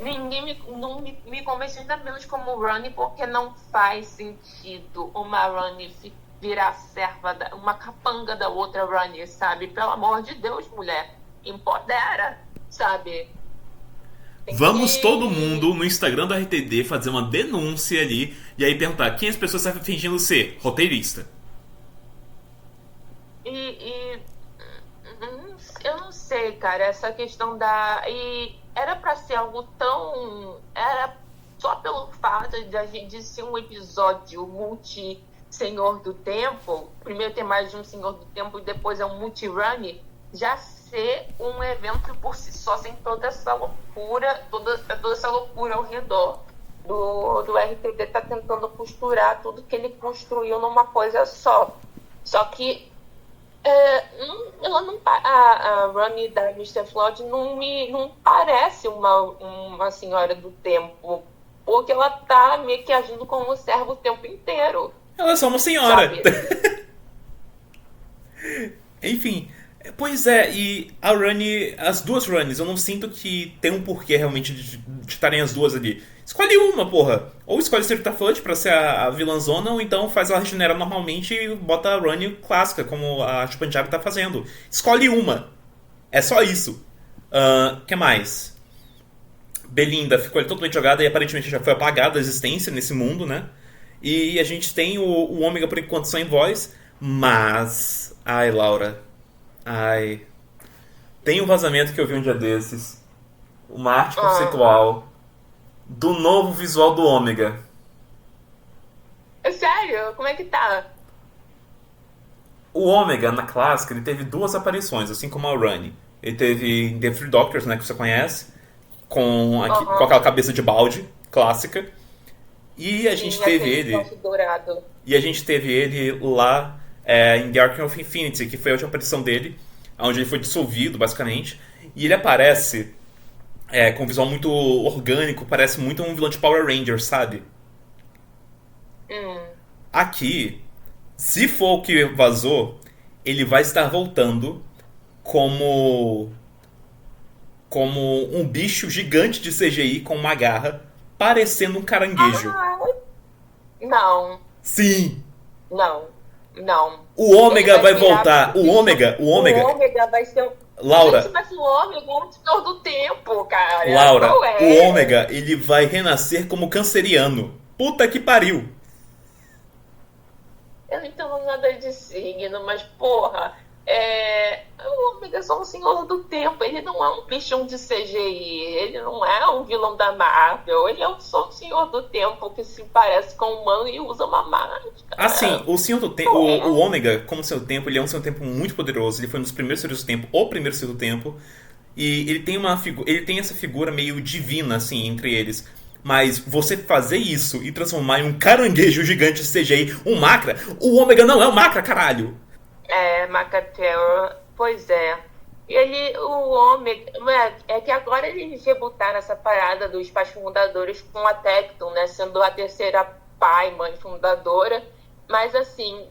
Ninguém não me convence ainda menos como Rani, porque não faz sentido uma Rani virar serva, uma capanga da outra Rani, sabe? Pelo amor de Deus, mulher, empodera, sabe? Vamos todo mundo no Instagram do RTD fazer uma denúncia ali e aí perguntar quem as pessoas estão fingindo ser roteirista. Eu não sei, cara, essa questão e era pra ser algo tão... Era só pelo fato de ser um episódio multi-Senhor do Tempo, primeiro tem mais de um Senhor do Tempo e depois é um multi-Run, já ser um evento por si só, sem toda essa loucura, toda essa loucura ao redor do RTD tá tentando costurar tudo que ele construiu numa coisa só. Só que a Rani da Mr. Flood não parece uma senhora do tempo, porque ela tá meio que agindo como servo o tempo inteiro. Ela é só uma senhora. Enfim, pois e a Rani, as duas Runis, eu não sinto que tem um porquê realmente de estarem as duas ali. Escolhe uma, porra. Ou escolhe Rita Flood pra ser a vilãzona, ou então faz ela regenerar normalmente e bota a Rani clássica, como a Punjabi tá fazendo. Escolhe uma. É só isso. Que mais? Belinda ficou ali totalmente jogada e aparentemente já foi apagada a existência nesse mundo, né? E a gente tem o Ômega por enquanto só em voz, mas... Ai, Laura. Ai. Tem um vazamento que eu vi um dia desses. Uma arte conceitual do novo visual do Ômega. Sério? Como é que tá? O Ômega, na clássica, ele teve duas aparições, assim como a Rani. Ele teve em The Three Doctors, né, que você conhece, com aquela cabeça de balde clássica. E a gente teve ele. E a gente teve ele lá em The Ark of Infinity, que foi a última aparição dele, onde ele foi dissolvido, basicamente. E ele aparece com um visual muito orgânico, parece muito um vilão de Power Rangers, sabe? Aqui, se for o que vazou, ele vai estar voltando como um bicho gigante de CGI com uma garra, parecendo um caranguejo. Não. Sim. Não. O Ômega vai voltar. O Ômega vai ser... Laura. Gente, mas o Ômega é um senhor do tempo, cara. Laura, o Ômega, ele vai renascer como canceriano. Puta que pariu. Eu não entendo nada de signo, mas porra, o Ômega é só um senhor do tempo. Ele não é um bichão de CGI, ele não é um vilão da Marvel. Ele é só um senhor do tempo que se parece com um humano e usa uma máscara. Assim, o senhor do tempo, o Ômega, como senhor do tempo, ele é um senhor do tempo muito poderoso. Ele foi um dos primeiros senhores do tempo, o primeiro senhor do tempo. E ele tem essa figura meio divina, assim, entre eles. Mas você fazer isso e transformar em um caranguejo gigante CGI, um Macra, o Ômega não é um Macra, caralho! Macatero, pois é. O Ômega, é que agora eles rebutaram essa parada dos pais fundadores com a Tecton, né, sendo a terceira mãe fundadora, mas assim,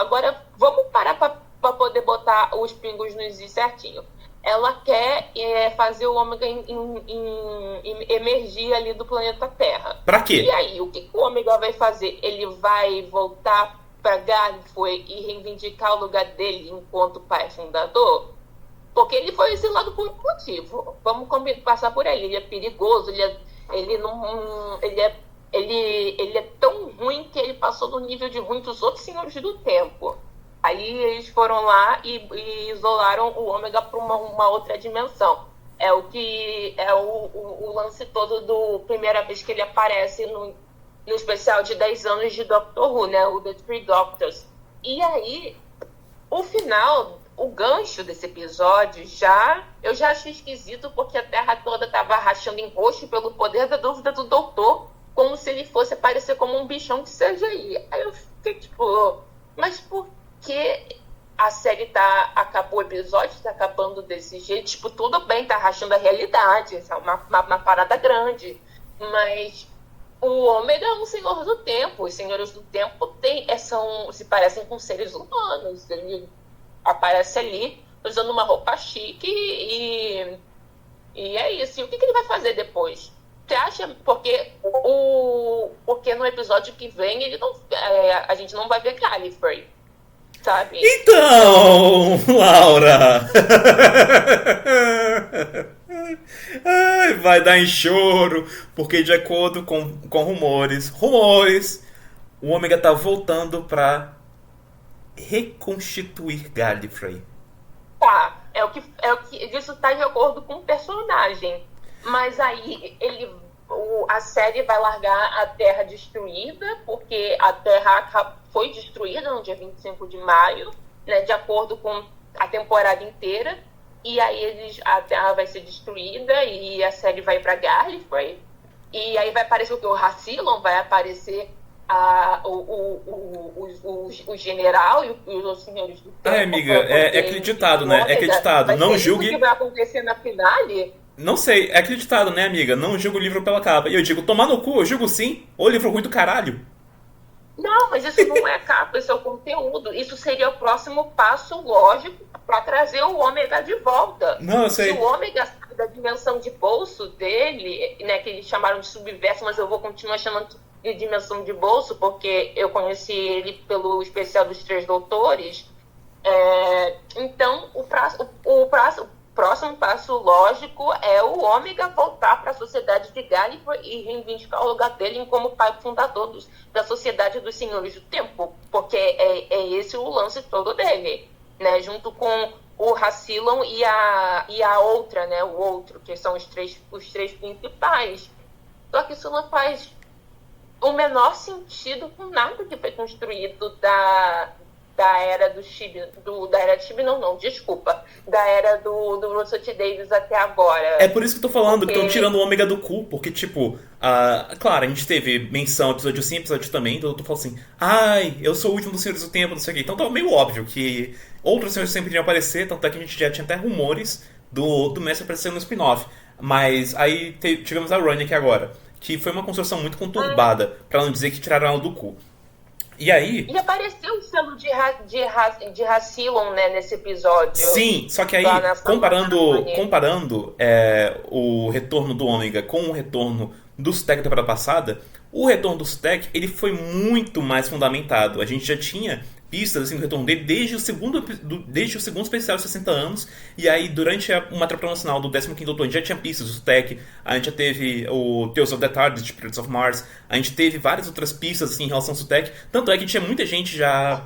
agora vamos parar pra poder botar os pingos nos is certinho. ela quer fazer o Ômega emergir ali do planeta Terra. Pra quê? E aí, o que o Ômega vai fazer? Ele vai voltar para Gallifrey e reivindicar o lugar dele enquanto pai fundador? Porque ele foi exilado por um motivo. Vamos passar por ele. Ele é perigoso, ele é tão ruim que ele passou do nível de ruim dos outros senhores do tempo. Aí eles foram lá e isolaram o Ômega para uma outra dimensão. É o que é o lance todo do primeira vez que ele aparece no especial de 10 anos de Doctor Who, né? O The Three Doctors. E aí, o final, o gancho desse episódio, eu já achei esquisito, porque a Terra toda estava rachando em roxo pelo poder da dúvida do Doutor, como se ele fosse aparecer como um bichão de CGI. Aí eu fiquei tipo, mas por que a série acabou o episódio, tá acabando desse jeito? Tipo, tudo bem, tá rachando a realidade, é uma parada grande, mas o Ômega é um senhor do tempo. Os senhores do tempo se parecem com seres humanos. Ele aparece ali usando uma roupa chique e é isso. E o que ele vai fazer depois? Você acha? Porque no episódio que vem a gente não vai ver Gallifrey, sabe? Então, Laura! Vai dar em choro, porque de acordo com rumores, o Ômega tá voltando pra reconstituir Gallifrey. Tá, isso tá de acordo com o personagem. Mas aí a série vai largar a Terra destruída, porque a Terra foi destruída no dia 25 de maio, né, de acordo com a temporada inteira. E aí a Terra vai ser destruída e a série vai pra Gallifrey. E aí vai aparecer o Rassilon, vai aparecer o general e os senhores do tempo. Amiga, é acreditado, né? É acreditado. Não julgue. O que vai acontecer na finale? Não sei, é acreditado, né, amiga? Não julgo o livro pela capa. E eu digo, tomar no cu, eu julgo sim. Ô, livro ruim do caralho. Não, mas isso não é capa, isso é o conteúdo. Isso seria o próximo passo lógico para trazer o Ômega de volta. Não, eu sei. Se o Ômega sai da dimensão de bolso dele, né, que eles chamaram de subverso, mas eu vou continuar chamando de dimensão de bolso, porque eu conheci ele pelo especial dos Três Doutores. Então, o próximo passo lógico é o Ômega voltar para a sociedade de Gallifrey e reivindicar o lugar dele como pai fundador da sociedade dos Senhores do Tempo, porque é esse o lance todo dele, né? Junto com o Rassilon e a outra, né? O outro, que são os três principais. Só que isso não faz o menor sentido com nada que foi construído da era do Chibi, da era do Chibi, não, desculpa, da era do Russell T. Davies até agora. É por isso que eu tô falando, que estão tirando o Ômega do cu, porque, tipo, claro, a gente teve menção episódio sim, episódio também, então eu tô falando assim, ai, eu sou o último dos Senhores do Tempo, não sei o quê. Então tá meio óbvio que outros Senhores sempre iriam aparecer, tanto é que a gente já tinha até rumores do Mestre aparecendo no spin-off. Mas aí tivemos a Rani aqui agora, que foi uma construção muito conturbada, pra não dizer que tiraram ela do cu. E aí... E apareceu o selo de Rassilon, né, nesse episódio. Sim, só que aí, comparando o retorno do Ômega com o retorno do Sutekh da temporada passada, o retorno do Sutekh, ele foi muito mais fundamentado. A gente já tinha pistas assim, do retorno dele desde o segundo especial de 60 anos, e aí durante uma trama nacional do 15º Doutor a gente já tinha pistas do Sutekh, a gente já teve o Tales of the TARDIS, Spirits of Mars, a gente teve várias outras pistas assim, em relação ao Sutekh, tanto é que tinha muita gente já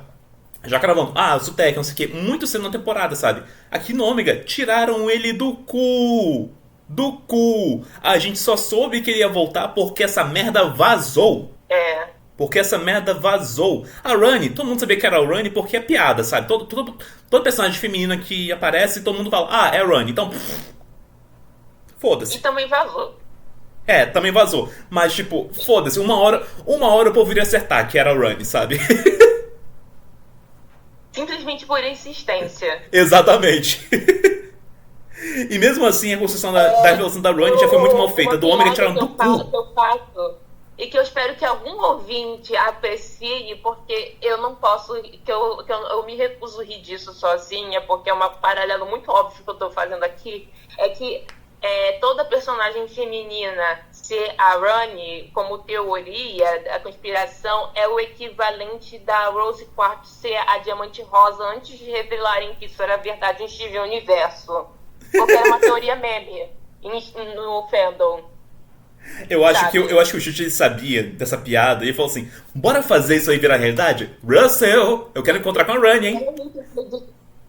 cravando, Sutekh, não sei o que, muito cedo na temporada, sabe? Aqui no Ômega, tiraram ele do cu! Do cu! A gente só soube que ele ia voltar porque essa merda vazou! Porque essa merda vazou. A Rani, todo mundo sabia que era a Rani porque é piada, sabe? Todo personagem feminino que aparece, todo mundo fala, é a Rani. Então, foda-se. E também vazou. Também vazou. Mas, tipo, foda-se. Uma hora o povo iria acertar que era a Rani, sabe? Simplesmente por insistência. Exatamente. E mesmo assim, a construção da revelação da Rani já foi muito mal feita. Do Ômega tiraram do cu. e que eu espero que algum ouvinte aprecie, porque eu não posso, eu me recuso a rir disso sozinha, porque é um paralelo muito óbvio que eu estou fazendo aqui, é que toda personagem feminina ser a Rani, como teoria, a conspiração, é o equivalente da Rose Quartz ser a Diamante Rosa antes de revelarem que isso era verdade em Steven Universo. Porque era uma teoria meme no fandom. Eu acho que o Chuchi sabia dessa piada e falou assim: bora fazer isso aí virar realidade? Russell, eu quero encontrar com a Rani, hein?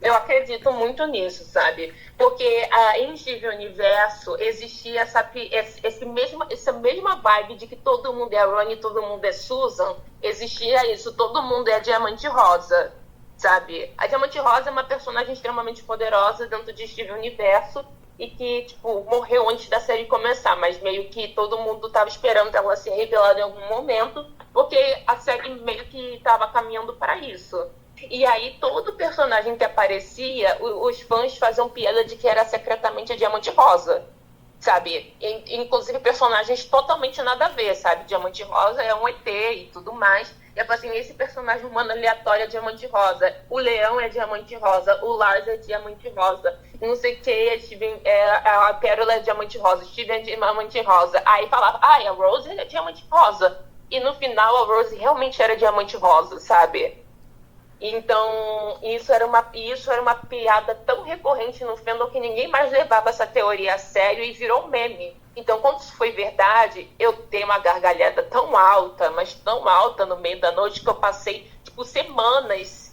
Eu acredito muito nisso, sabe? Porque em Steven Universo existia essa mesma vibe de que todo mundo é a Rani, todo mundo é Susan. Existia isso, todo mundo é a Diamante Rosa, sabe? A Diamante Rosa é uma personagem extremamente poderosa dentro de Steven Universo e que, tipo, morreu antes da série começar, mas meio que todo mundo tava esperando ela ser revelada em algum momento, porque a série meio que tava caminhando para isso. E aí todo personagem que aparecia, os fãs faziam piada de que era secretamente a Diamante Rosa, sabe? Inclusive personagens totalmente nada a ver, sabe? Diamante Rosa é um ET e tudo mais. E assim, esse personagem humano aleatório é Diamante Rosa. O Leão é Diamante Rosa. O Lars é Diamante Rosa. Não sei o que, a Pérola é Diamante Rosa. Steven é Diamante Rosa. Aí falava, a Rose é Diamante Rosa. E no final a Rose realmente era Diamante Rosa, sabe? Então, isso era uma piada tão recorrente no fandom que ninguém mais levava essa teoria a sério e virou meme. Então, quando isso foi verdade, eu dei uma gargalhada tão alta, mas tão alta no meio da noite, que eu passei, tipo, semanas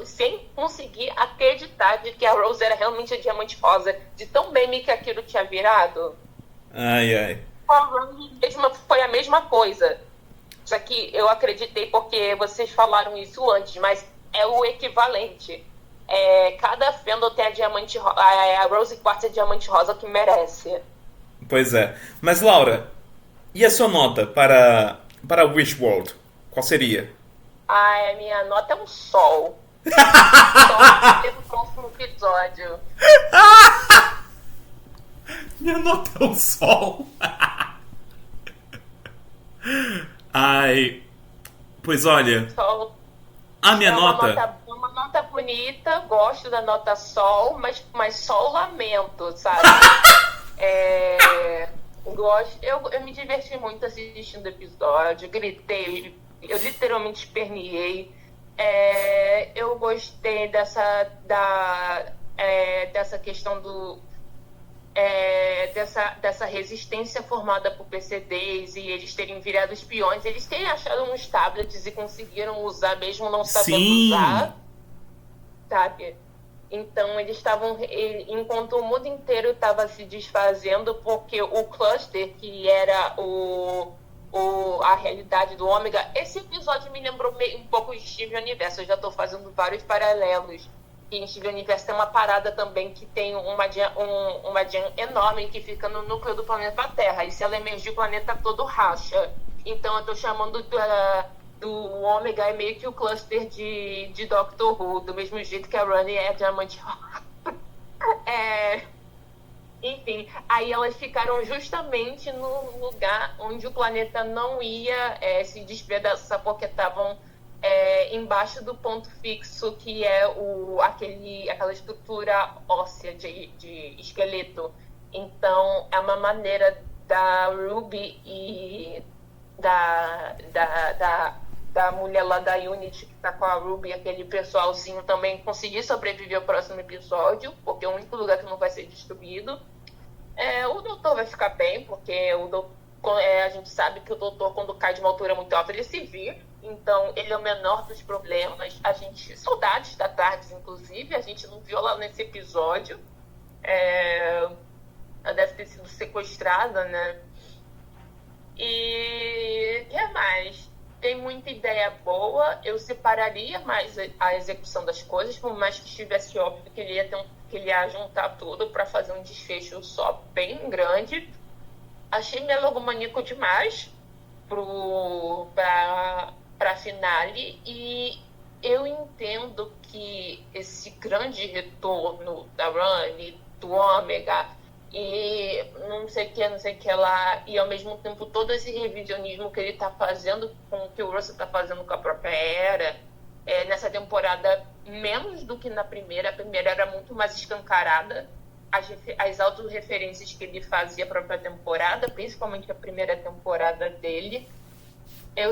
sem conseguir acreditar de que a Rose era realmente a Diamante Rosa, de tão meme que aquilo tinha virado. Ai, ai. A Rose foi a mesma coisa. Só que eu acreditei porque vocês falaram isso antes, mas é o equivalente. Cada fandom tem a Rose Quartz é a Diamante Rosa que merece. Pois é. Mas, Laura, e a sua nota para Wishworld? Qual seria? A minha nota é um sol. Sol no próximo episódio. Minha nota é um sol. Ai, pois olha, a minha nota... Uma nota bonita, gosto da nota sol, mas sol lamento, sabe? Eu me diverti muito assistindo o episódio, gritei, eu literalmente esperneei. Eu gostei dessa questão dessa resistência formada por PCDs e eles terem virado espiões, eles terem achado uns tablets e conseguiram usar mesmo não sabendo usar, sabe? Então eles estavam, enquanto o mundo inteiro estava se desfazendo, porque o Cluster, que era a realidade do Ômega, esse episódio me lembrou um pouco de Steven Universo. Eu já estou fazendo vários paralelos. E em Steven Universo tem uma parada também que tem uma Jean enorme que fica no núcleo do planeta Terra. E se ela emergir, o planeta todo racha. Então eu tô chamando do Ômega é meio que o cluster de Doctor Who, do mesmo jeito que a Rani é a Diamante Rosa. Enfim, aí elas ficaram justamente no lugar onde o planeta não ia se despedaçar, porque estavam embaixo do ponto fixo, que é aquela estrutura óssea de esqueleto. Então, é uma maneira da Ruby e da mulher lá da Unity, que tá com a Ruby, aquele pessoalzinho também, conseguir sobreviver ao próximo episódio, porque é o único lugar que não vai ser destruído. O doutor vai ficar bem, porque a gente sabe que o doutor, quando cai de uma altura muito alta, ele se vira. Então, ele é o menor dos problemas. Saudades da Tardes, inclusive, a gente não viu lá nesse episódio. Ela deve ter sido sequestrada, né? E o que mais? Tem muita ideia boa. Eu separaria mais a execução das coisas, por mais que estivesse óbvio que ele ia juntar tudo para fazer um desfecho só bem grande. Achei megalomaníaco demais para finale, e eu entendo que esse grande retorno da Rani, do Ômega e não sei o que, não sei o que lá, e ao mesmo tempo todo esse revisionismo que ele tá fazendo com o que o Russell tá fazendo com a própria Era, nessa temporada, menos do que na primeira. A primeira era muito mais escancarada, as autorreferências que ele fazia para a própria temporada, principalmente a primeira temporada dele.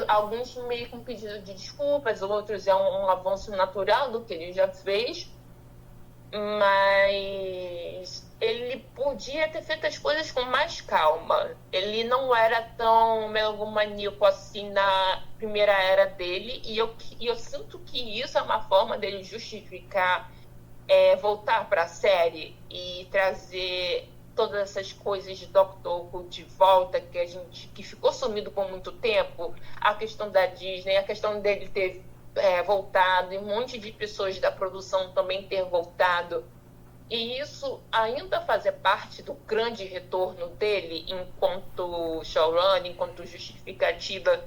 Alguns meio com pedido de desculpas, outros é um avanço natural do que ele já fez, mas ele podia ter feito as coisas com mais calma. Ele não era tão melomaníaco assim na primeira era dele, e eu sinto que isso é uma forma dele justificar voltar para a série e trazer todas essas coisas de Doctor Who de volta, que ficou sumido por muito tempo. A questão da Disney, a questão dele ter voltado, e um monte de pessoas da produção também ter voltado. E isso ainda fazer parte do grande retorno dele enquanto showrunner, enquanto justificativa.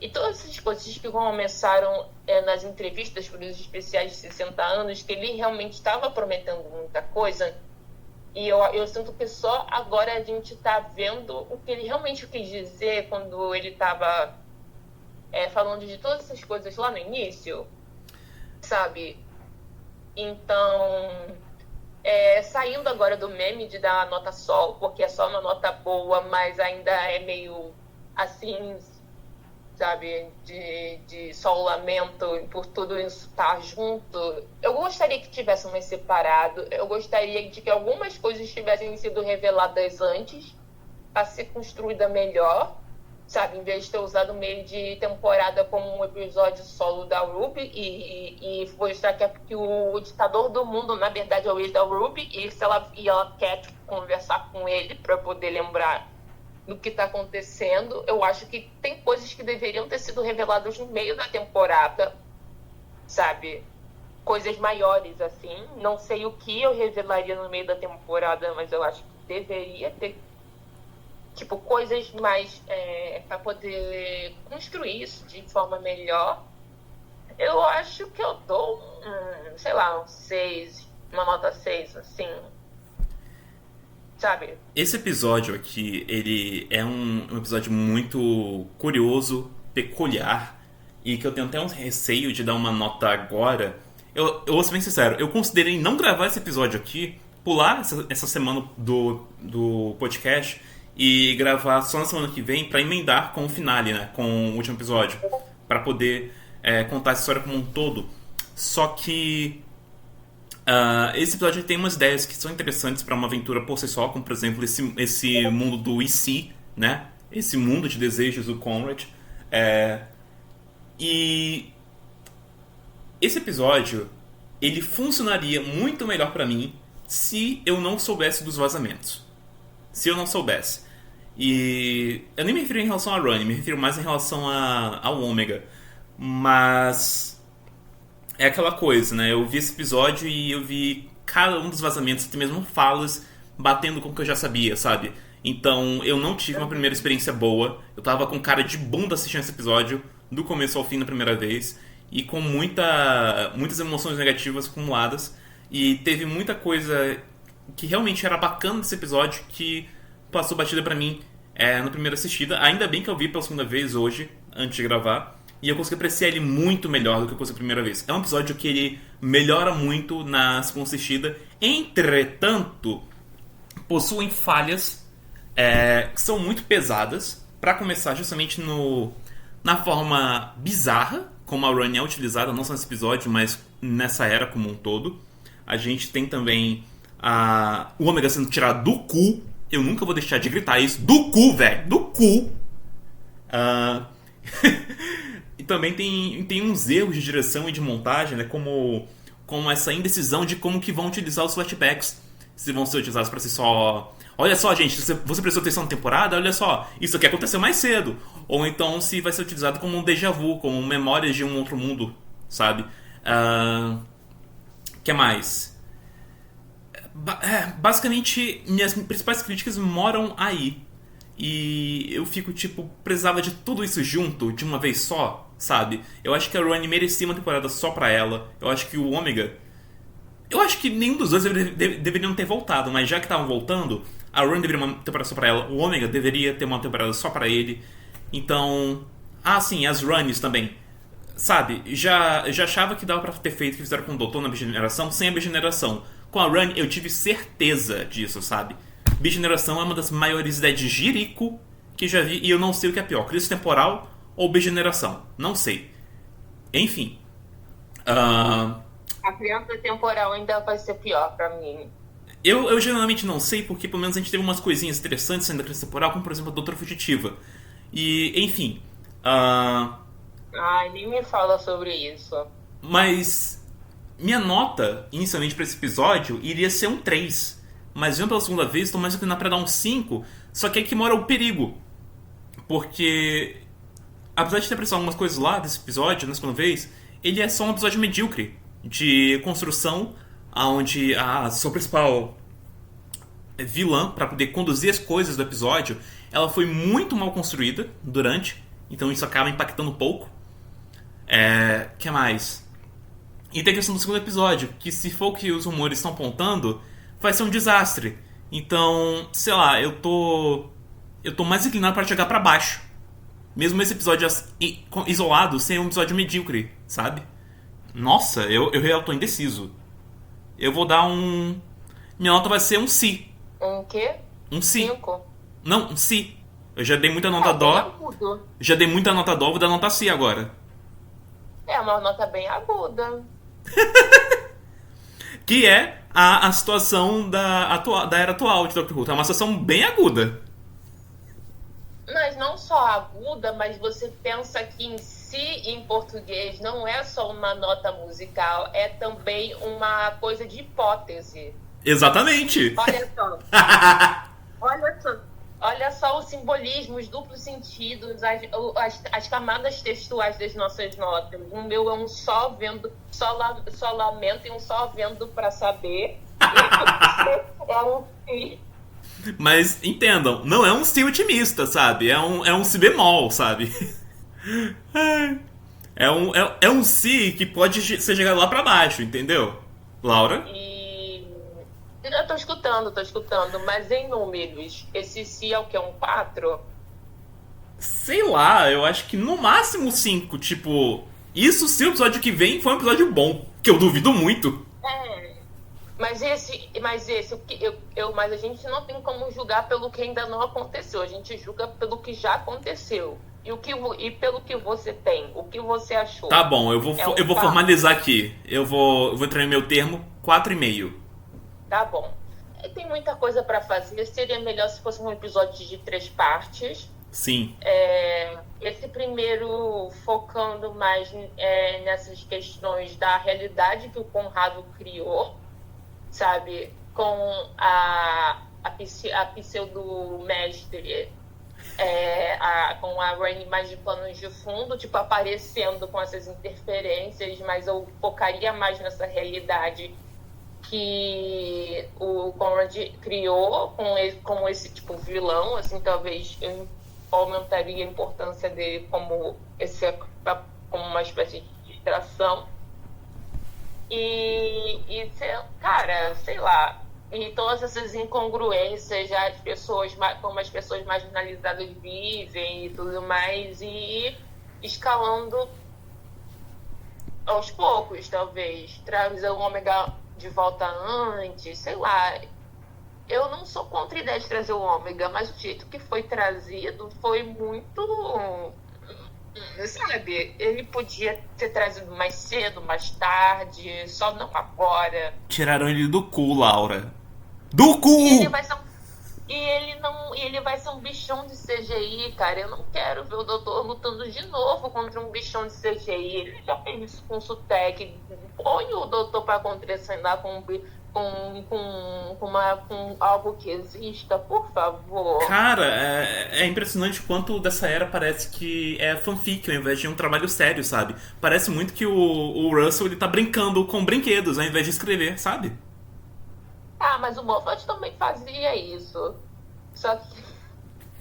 E todas essas coisas que começaram nas entrevistas para os especiais de 60 anos, que ele realmente estava prometendo muita coisa. E eu sinto que só agora a gente está vendo o que ele realmente quis dizer quando ele estava falando de todas essas coisas lá no início, sabe? Então, saindo agora do meme de dar uma nota sol, porque é só uma nota boa, mas ainda é meio assim, sabe, de só o lamento por tudo isso estar junto. Eu gostaria que tivesse mais separado, eu gostaria de que algumas coisas tivessem sido reveladas antes, para ser construída melhor, sabe, em vez de ter usado o meio de temporada como um episódio solo da Ruby e mostrar que o ditador do mundo, na verdade, é o ex da Ruby, e ela quer conversar com ele para poder lembrar do que está acontecendo. Eu acho que tem coisas que deveriam ter sido reveladas no meio da temporada, sabe? Coisas maiores, assim. Não sei o que eu revelaria no meio da temporada, mas eu acho que deveria ter, tipo, coisas mais para poder construir isso de forma melhor. Eu acho que eu dou, sei lá, um 6, uma nota 6, assim. Sabe? Esse episódio aqui, ele é um episódio muito curioso, peculiar, e que eu tenho até um receio de dar uma nota agora. Eu vou ser bem sincero, eu considerei não gravar esse episódio aqui, pular essa semana do podcast e gravar só na semana que vem pra emendar com o finale, né? Com o último episódio, pra poder contar essa história como um todo. Só que esse episódio tem umas ideias que são interessantes para uma aventura por si só, como por exemplo esse mundo do E.C., né? Esse mundo de desejos do Conrad. E esse episódio, ele funcionaria muito melhor para mim se eu não soubesse dos vazamentos. Se eu não soubesse. E eu nem me refiro em relação a Ronnie, me refiro mais em relação ao Ômega. Mas é aquela coisa, né? Eu vi esse episódio e eu vi cada um dos vazamentos, até mesmo falas, batendo com o que eu já sabia, sabe? Então eu não tive uma primeira experiência boa. Eu tava com cara de bunda assistindo esse episódio, do começo ao fim na primeira vez, e com muitas emoções negativas acumuladas. E teve muita coisa que realmente era bacana desse episódio que passou batida pra mim na primeira assistida. Ainda bem que eu vi pela segunda vez hoje, antes de gravar, e eu consegui apreciar ele muito melhor do que eu consegui a primeira vez. É um episódio que ele melhora muito na segunda assistida. Entretanto, possuem falhas que são muito pesadas. Pra começar, justamente na forma bizarra como a Ronnie é utilizada, não só nesse episódio, mas nessa era como um todo. A gente tem também o Ômega sendo tirado do cu. Eu nunca vou deixar de gritar isso. Do cu, velho! Do cu! E também tem uns erros de direção e de montagem, né? Como essa indecisão de como que vão utilizar os flashbacks. Se vão ser utilizados para ser só... Olha só, gente, se você prestou atenção na temporada, olha só, isso aqui aconteceu mais cedo. Ou então se vai ser utilizado como um déjà vu, como memórias de um outro mundo, sabe? Que mais? Basicamente, minhas principais críticas moram aí. E eu fico tipo, precisava de tudo isso junto, de uma vez só, sabe? Eu acho que a Ronnie merecia uma temporada só pra ela. Eu acho que o Ômega... Eu acho que nenhum dos dois deveriam ter voltado, mas já que estavam voltando, A Run deveria ter uma temporada só pra ela. O Ômega deveria ter uma temporada só pra ele. Então... Ah, sim, as Runs também. Sabe, já achava que dava pra ter feito o que fizeram com o Doutor na Bigeneração sem a Bigeneração. Com a Run, eu tive certeza disso, sabe? Bigeneração é uma das maiores ideias de jirico que já vi, e eu não sei o que é pior, crise temporal ou bigeneração. Não sei. Enfim. A criança temporal ainda vai ser pior pra mim. Eu geralmente não sei, porque pelo menos a gente teve umas coisinhas interessantes saindo da crise temporal, como por exemplo a Doutora Fugitiva. E, enfim. Ai, nem me fala sobre isso. Mas minha nota, inicialmente pra esse episódio, iria ser um 3. Mas vendo pela segunda vez, estou mais inclinado pra dar um 5. Só que é que mora o perigo. Porque, apesar de ter apreciado algumas coisas lá desse episódio, na segunda vez, ele é só um episódio medíocre de construção, onde a sua principal vilã, para poder conduzir as coisas do episódio, ela foi muito mal construída durante, então isso acaba impactando um pouco. Que mais? E tem a questão do segundo episódio, que se for o que os rumores estão apontando, vai ser um desastre. Então, sei lá, eu tô mais inclinado para jogar pra baixo. Mesmo esse episódio isolado ser um episódio medíocre, sabe? Nossa, eu tô indeciso. Eu vou dar um... Minha nota vai ser um C. Um quê? Um C. 5? Não, um C. Eu já dei muita nota dó. Já dei muita nota dó, vou dar nota C agora. É uma nota bem aguda. Que é a situação da era atual de Doctor Who. É uma situação bem aguda. Mas não só aguda, mas você pensa que em si, em português, não é só uma nota musical, é também uma coisa de hipótese. Exatamente. Olha só. Olha só os simbolismos, duplos sentidos, as camadas textuais das nossas notas. O meu é um só vendo, só lamento e um só vendo para saber. É um si. Mas entendam, não é um si otimista, sabe? É um si bemol, sabe? É um si que pode ser jogado lá pra baixo, entendeu? Laura? Eu tô escutando, mas em números, esse si é o que? Um 4? Sei lá, eu acho que no máximo 5. Tipo, isso se o episódio que vem foi um episódio bom, que eu duvido muito. Mas a gente não tem como julgar pelo que ainda não aconteceu. A gente julga pelo que já aconteceu. E pelo que você tem, o que você achou. Tá bom, eu vou formalizar aqui. Eu vou entrar em meu termo 4,5. Tá bom. Tem muita coisa pra fazer. Seria melhor se fosse um episódio de 3 partes. Sim. Esse primeiro focando mais nessas questões da realidade que o Conrado criou, sabe? Com a pseudo-mestre, com a Rainey mais de planos de fundo, tipo, aparecendo com essas interferências, mas eu focaria mais nessa realidade que o Conrad criou como esse tipo vilão, assim, talvez eu aumentaria a importância dele como uma espécie de distração. Cara, sei lá, e todas essas incongruências, como as pessoas marginalizadas vivem e tudo mais, e escalando aos poucos, talvez, trazer o Ômega de volta antes, sei lá. Eu não sou contra a ideia de trazer o Ômega, mas o jeito que foi trazido foi muito... Sabe, ele podia ter trazido mais cedo, mais tarde, só não agora. Tiraram ele do cu, Laura. Do cu! E ele vai ser um bichão de CGI, cara. Eu não quero ver o doutor lutando de novo contra um bichão de CGI. Ele já fez isso com o Sutek. Põe o doutor pra contracenar com algo que exista, por favor. Cara, é impressionante quanto dessa era parece que é fanfic ao invés de um trabalho sério, sabe? Parece muito que o Russell ele tá brincando com brinquedos ao invés de escrever, sabe? Mas o Moffat também fazia isso. Só que...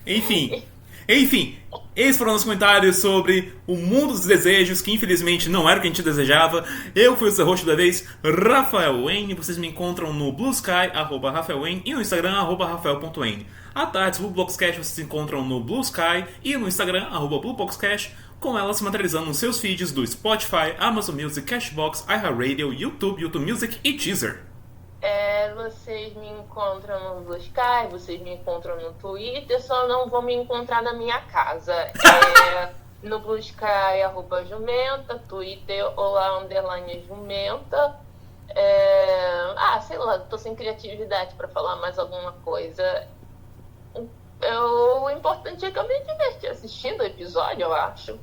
Enfim, Enfim, esses foram os comentários sobre o mundo dos desejos, que infelizmente não era o que a gente desejava. Eu fui o seu host da vez, Rafael Wayne. Vocês me encontram no Blue Sky, @RafaelWayne, e no Instagram, @Rafael.Wayne. À tarde, Blue Boxcast vocês encontram no Blue Sky e no Instagram, @BlueBoxCast, com elas se materializando nos seus feeds do Spotify, Amazon Music, Cashbox, iHeartRadio, YouTube Music e Deezer. Vocês me encontram no Blue Sky, vocês me encontram no Twitter, só não vão me encontrar na minha casa. No Blue Sky, @Jumenta, Twitter, @Jumenta. Sei lá, tô sem criatividade pra falar mais alguma coisa. O importante é que eu me diverti assistindo o episódio, eu acho.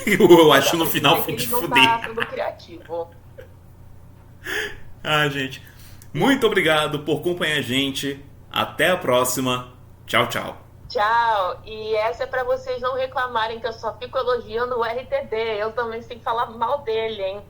Eu acho no final fui te fuder. Tá sendo criativo. Gente. Muito obrigado por acompanhar a gente. Até a próxima. Tchau, tchau. Tchau. E essa é pra vocês não reclamarem que eu só fico elogiando o RTD. Eu também sei falar mal dele, hein?